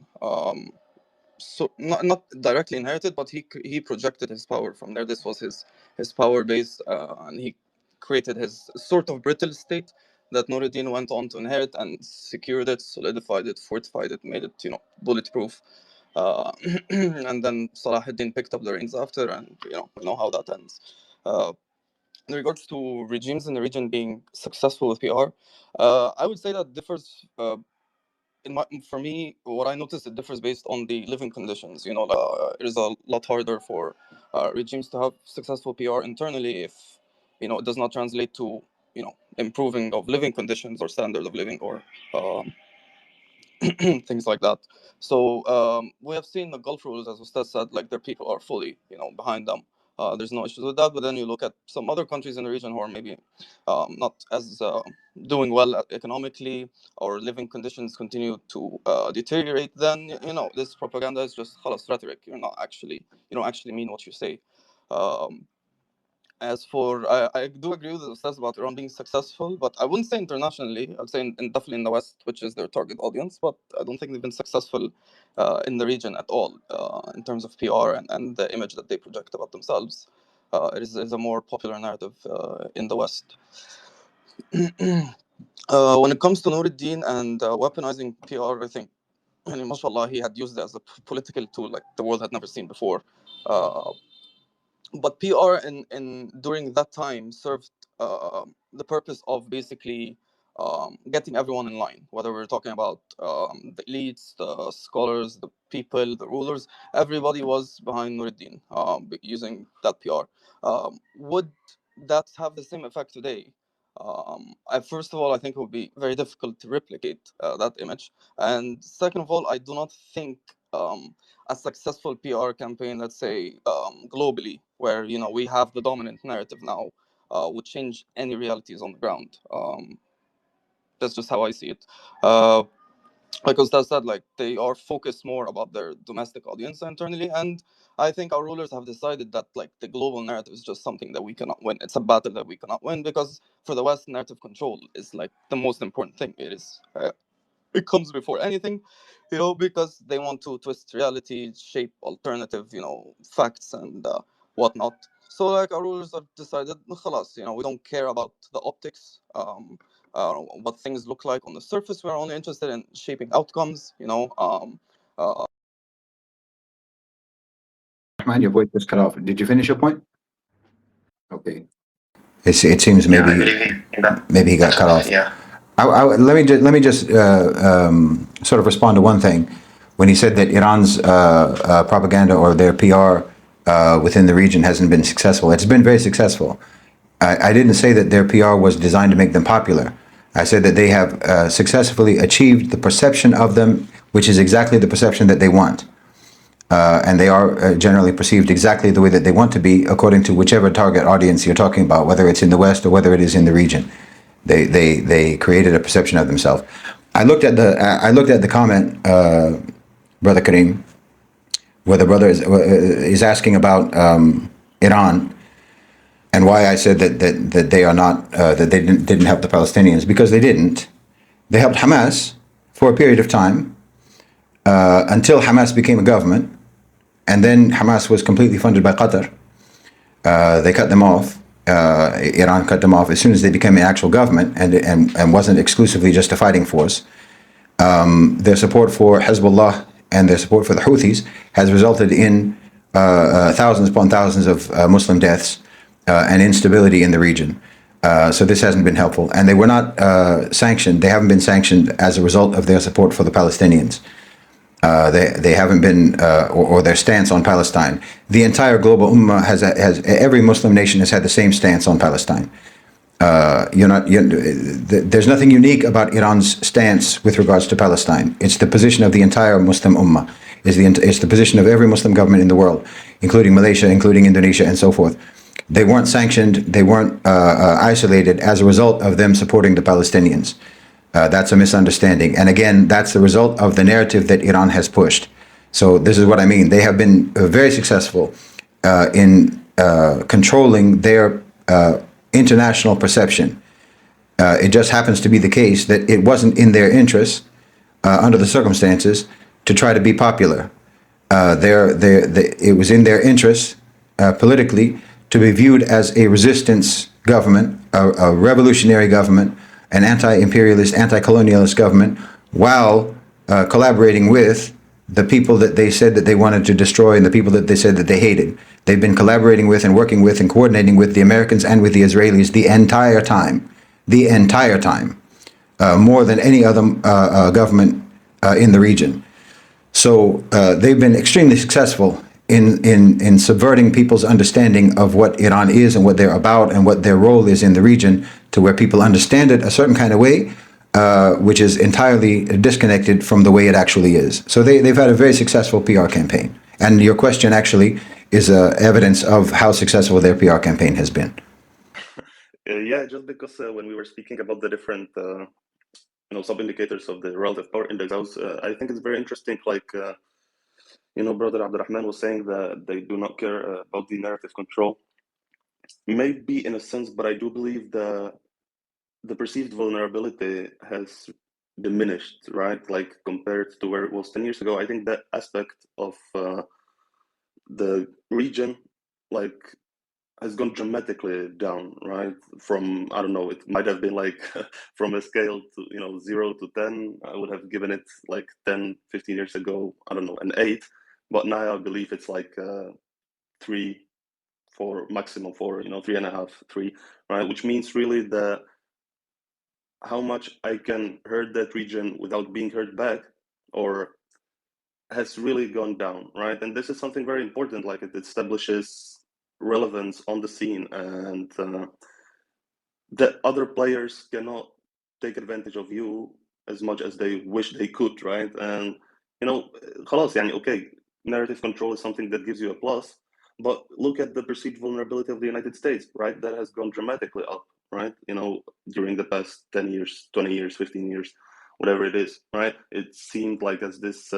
so not directly inherited, but he projected his power from there. This was his power base, and he created his sort of brittle state that Nuruddin went on to inherit and secured it, solidified it, fortified it, made it bulletproof. And then Salahuddin picked up the reins after, and we know how that ends. In regards to regimes in the region being successful with PR, I would say that differs. For me, what I noticed, it differs based on the living conditions. It is a lot harder for regimes to have successful PR internally if it does not translate to improving of living conditions or standard of living or things like that. So we have seen the Gulf rules, as Ustaz said, like their people are fully behind them. There's no issues with that. But then you look at some other countries in the region who are maybe not as doing well economically, or living conditions continue to deteriorate. Then this propaganda is just khalas rhetoric. You don't actually mean what you say. As for, I do agree with the Ustaz about Iran being successful, but I wouldn't say internationally. I'd say definitely in the West, which is their target audience, but I don't think they've been successful in the region at all in terms of PR and the image that they project about themselves. It is a more popular narrative in the West. When it comes to Nuruddin and weaponizing PR, I think, mashallah, he had used it as a political tool like the world had never seen before. But PR in during that time served the purpose of basically getting everyone in line, whether we're talking about the elites, the scholars, the people, the rulers. Everybody was behind Nuruddin using that PR. Would that have the same effect today? First of all, I think it would be very difficult to replicate that image. And second of all, I do not think a successful PR campaign, let's say globally, where we have the dominant narrative now, would change any realities on the ground. That's just how I see it. Like Ustaz said, like they are focused more about their domestic audience internally, and I think our rulers have decided that like the global narrative is just something that we cannot win. It's a battle that we cannot win, because for the West, narrative control is like the most important thing. It comes before anything, because they want to twist reality, shape alternative, facts and whatnot. So like our rulers have decided, khalas, we don't care about the optics, what things look like on the surface. We're only interested in shaping outcomes. Man, your voice was cut off. Did you finish your point? Okay. It seems maybe he got cut off. Yeah. Let me just sort of respond to one thing. When he said that Iran's propaganda or their PR within the region hasn't been successful, it's been very successful. I didn't say that their PR was designed to make them popular. I said that they have successfully achieved the perception of them, which is exactly the perception that they want. And they are generally perceived exactly the way that they want to be, according to whichever target audience you're talking about, whether it's in the West or whether it is in the region. They created a perception of themselves. I looked at the comment, Brother Kareem, where the brother is asking about Iran and why I said that they are not that they didn't help the Palestinians, because they didn't. They helped Hamas for a period of time until Hamas became a government, and then Hamas was completely funded by Qatar. They cut them off. Iran cut them off as soon as they became an actual government and wasn't exclusively just a fighting force. Their support for Hezbollah and their support for the Houthis has resulted in thousands upon thousands of Muslim deaths and instability in the region. So this hasn't been helpful. And they were not sanctioned. They haven't been sanctioned as a result of their support for the Palestinians. They haven't been, or their stance on Palestine. The entire global ummah has every Muslim nation has had the same stance on Palestine. There's nothing unique about Iran's stance with regards to Palestine. It's the position of the entire Muslim ummah. It's the position of every Muslim government in the world, including Malaysia, including Indonesia, and so forth. They weren't sanctioned. They weren't isolated as a result of them supporting the Palestinians. That's a misunderstanding. And again, that's the result of the narrative that Iran has pushed. So this is what I mean. They have been very successful in controlling their international perception. It just happens to be the case that it wasn't in their interest, under the circumstances, to try to be popular. It was in their interest, politically, to be viewed as a resistance government, a revolutionary government, an anti-imperialist, anti-colonialist government, while collaborating with the people that they said that they wanted to destroy and the people that they said that they hated. They've been collaborating with and working with and coordinating with the Americans and with the Israelis the entire time, more than any other government in the region. So they've been extremely successful in subverting people's understanding of what Iran is and what they're about and what their role is in the region, to where people understand it a certain kind of way, which is entirely disconnected from the way it actually is. So they've had a very successful PR campaign. And your question actually is evidence of how successful their PR campaign has been. Yeah, just because when we were speaking about the different sub-indicators of the relative power index, I think it's very interesting, like brother Abdurrahman was saying that they do not care about the narrative control. Maybe in a sense, but I do believe the perceived vulnerability has diminished, right? Like compared to where it was 10 years ago. I think that aspect of the region, like, has gone dramatically down, right? From, I don't know, it might have been like from a scale to 0 to 10, I would have given it like 10, 15 years ago, I don't know, an 8, but now I believe it's like 3, 4, maximum 4, 3.5, 3, right? Which means really that how much I can hurt that region without being hurt back, or has really gone down, right? And this is something very important, like it establishes relevance on the scene, and that other players cannot take advantage of you as much as they wish they could, right? And خلاص يعني okay, narrative control is something that gives you a plus, but look at the perceived vulnerability of the United States, right? That has gone dramatically up, right? During the past 10 years, 20 years, 15 years, whatever it is, right? It seemed like as this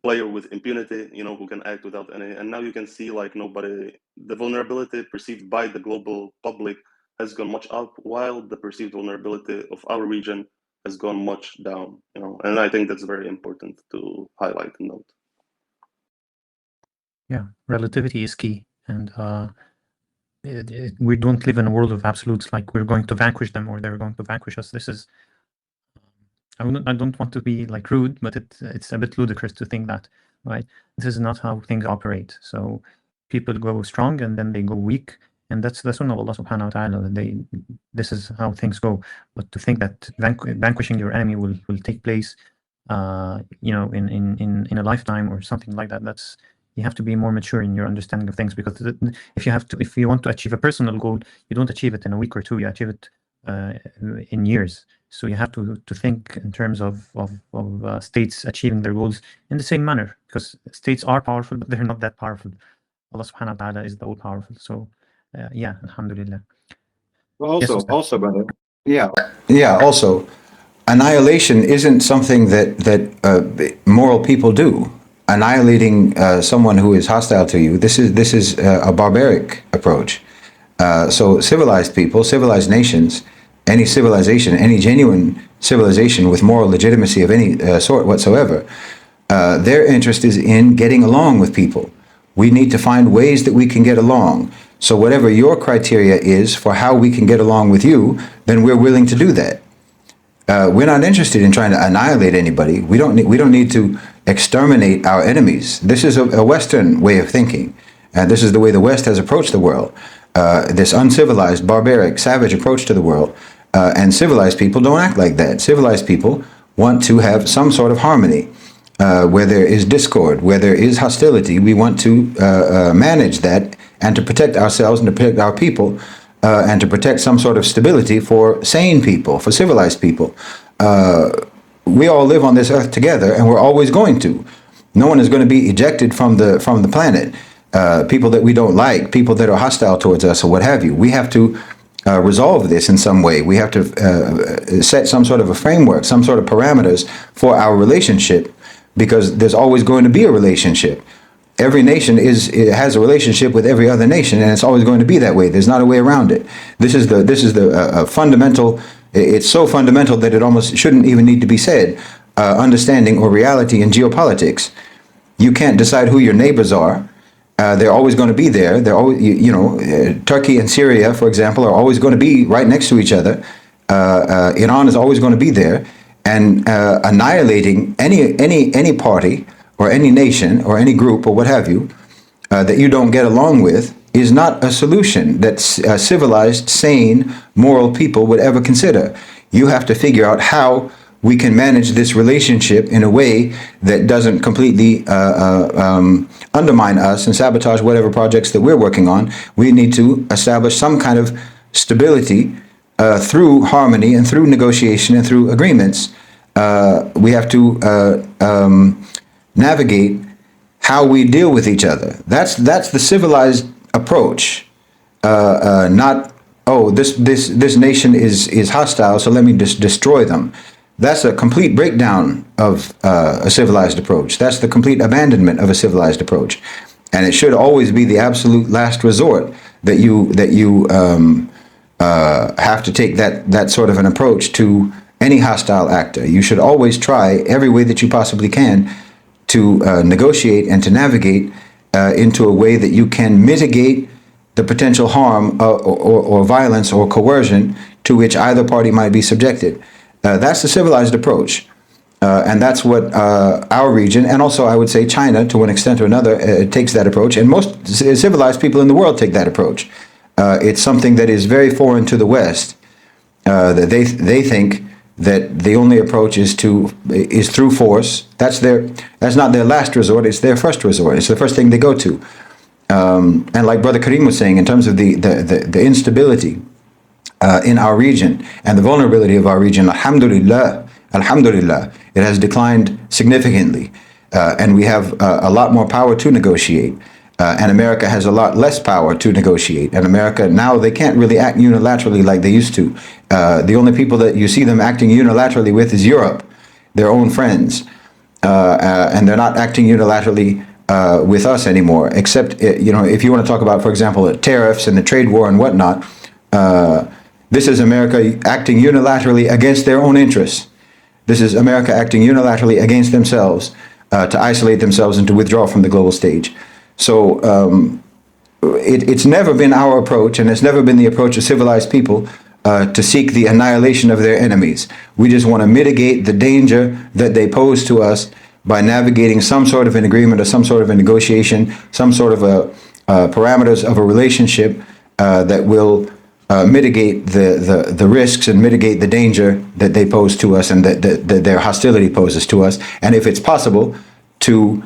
player with impunity, who can act without any, and now you can see like the vulnerability perceived by the global public has gone much up, while the perceived vulnerability of our region has gone much down, and I think that's very important to highlight and note. Yeah, relativity is key, and we don't live in a world of absolutes, like we're going to vanquish them or they're going to vanquish us. This is, I don't want to be like rude, but it's a bit ludicrous to think that, right? This is not how things operate. So people go strong and then they go weak, and that's the sunnah of Allah subhanahu wa ta'ala. This is how things go. But to think that vanquishing your enemy will take place, in a lifetime or something like that, you have to be more mature in your understanding of things, because if you want to achieve a personal goal, you don't achieve it in a week or two, you achieve it in years. So you have to think in terms of states achieving their goals in the same manner, because states are powerful, but they're not that powerful. Allah subhanahu wa ta'ala is the all powerful. So yeah, alhamdulillah. Well, Yes, also, brother. Yeah. Also, annihilation isn't something that moral people do. Annihilating someone who is hostile to you. This is a barbaric approach. So civilized people, civilized nations, any civilization, any genuine civilization with moral legitimacy of any sort whatsoever, their interest is in getting along with people. We need to find ways that we can get along. So whatever your criteria is for how we can get along with you, then we're willing to do that. We're not interested in trying to annihilate anybody. We don't need to exterminate our enemies. This is a Western way of thinking. This is the way the West has approached the world. This uncivilized, barbaric, savage approach to the world. And civilized people don't act like that. Civilized people want to have some sort of harmony. Where there is discord, where there is hostility, we want to manage that and to protect ourselves and to protect our people and to protect some sort of stability for sane people, for civilized people. We all live on this earth together, and we're always going to. No one is going to be ejected from the planet. People that we don't like, people that are hostile towards us, or what have you. We have to resolve this in some way. We have to set some sort of a framework, some sort of parameters for our relationship, because there's always going to be a relationship. Every nation has a relationship with every other nation, and it's always going to be that way. There's not a way around it. This is the fundamental. It's so fundamental that it almost shouldn't even need to be said. Understanding or reality in geopolitics. You can't decide who your neighbors are. They're always going to be there. They're always, Turkey and Syria, for example, are always going to be right next to each other. Iran is always going to be there, and annihilating any party or any nation or any group or what have you that you don't get along with is not a solution that civilized, sane, moral people would ever consider. You have to figure out how we can manage this relationship in a way that doesn't completely undermine us and sabotage whatever projects that we're working on. We need to establish some kind of stability through harmony and through negotiation and through agreements. We have to navigate how we deal with each other. That's the civilized approach. Not, oh, this nation is hostile, so let me just destroy them. That's a complete breakdown of a civilized approach. That's the complete abandonment of a civilized approach, and it should always be the absolute last resort that you have to take that sort of an approach to any hostile actor. You should always try every way that you possibly can to negotiate and to navigate into a way that you can mitigate the potential harm or violence or coercion to which either party might be subjected. That's the civilized approach. And that's what our region, and also I would say China, to one extent or another, takes that approach. And most civilized people in the world take that approach. It's something that is very foreign to the West. That they think that the only approach is through force. That's not their last resort. It's their first resort. It's the first thing they go to. And like Brother Kareem was saying, in terms of the instability in our region and the vulnerability of our region, alhamdulillah, it has declined significantly. And we have a lot more power to negotiate. And America has a lot less power to negotiate. And America, now they can't really act unilaterally like they used to. The only people that you see them acting unilaterally with is Europe, their own friends. And they're not acting unilaterally with us anymore, except, if you want to talk about, for example, the tariffs and the trade war and whatnot, this is America acting unilaterally against their own interests. This is America acting unilaterally against themselves to isolate themselves and to withdraw from the global stage. So it's never been our approach, and it's never been the approach of civilized people to seek the annihilation of their enemies. We just want to mitigate the danger that they pose to us by navigating some sort of an agreement or some sort of a negotiation, some sort of parameters of a relationship that will mitigate the risks and mitigate the danger that they pose to us and that their hostility poses to us. And if it's possible to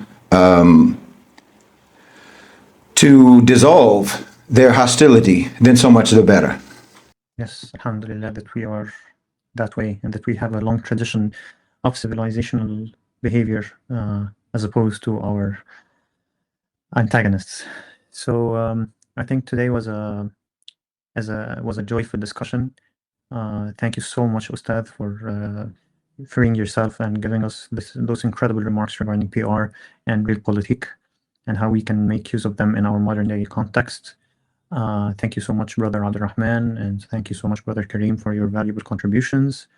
dissolve their hostility, then so much the better. Yes, alhamdulillah, that we are that way and that we have a long tradition of civilizational behavior as opposed to our antagonists. So I think today was a joyful discussion. Thank you so much, Ustad, for freeing yourself and giving us those incredible remarks regarding PR and realpolitik and how we can make use of them in our modern day context. Thank you so much, Brother Abdurrahman, and thank you so much, Brother Kareem, for your valuable contributions.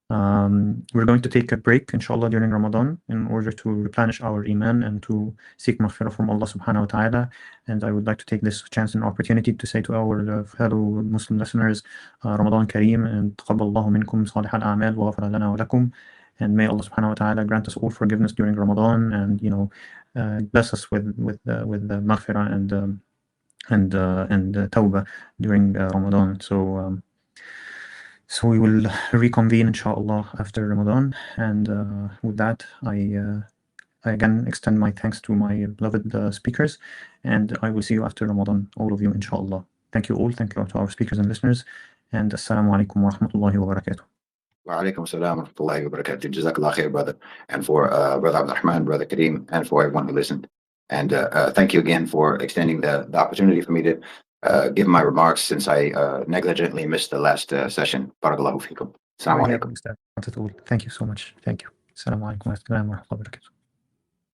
We're going to take a break, inshallah, during Ramadan in order to replenish our iman and to seek maghfirah from Allah subhanahu wa ta'ala. And I would like to take this chance and opportunity to say to our fellow Muslim listeners, Ramadan Kareem, and taqabbalallahu minkum salih al-a'mal wa ghafara lana wa lakum. And may Allah subhanahu wa ta'ala grant us all forgiveness during Ramadan and, bless us with the maghfirah and tawbah during Ramadan. So we will reconvene, inshallah, after Ramadan. And with that, I again extend my thanks to my beloved speakers. And I will see you after Ramadan, all of you, inshallah. Thank you all. Thank you to our speakers and listeners. And assalamu alaikum wa rahmatullahi wa barakatuh. Wa alaikum assalam wa rahmatullahi wa barakatuh. Jazakallah khair, brother. And for Brother Abdurrahman, Brother Kareem, and for everyone who listened. And thank you again for extending the opportunity for me to give my remarks since I negligently missed the last session. Barakallahu feekum. Assalamu alaikum. Thank you so much. Thank you. Assalamu alaikum wa rahmatullahi wa barakatuh.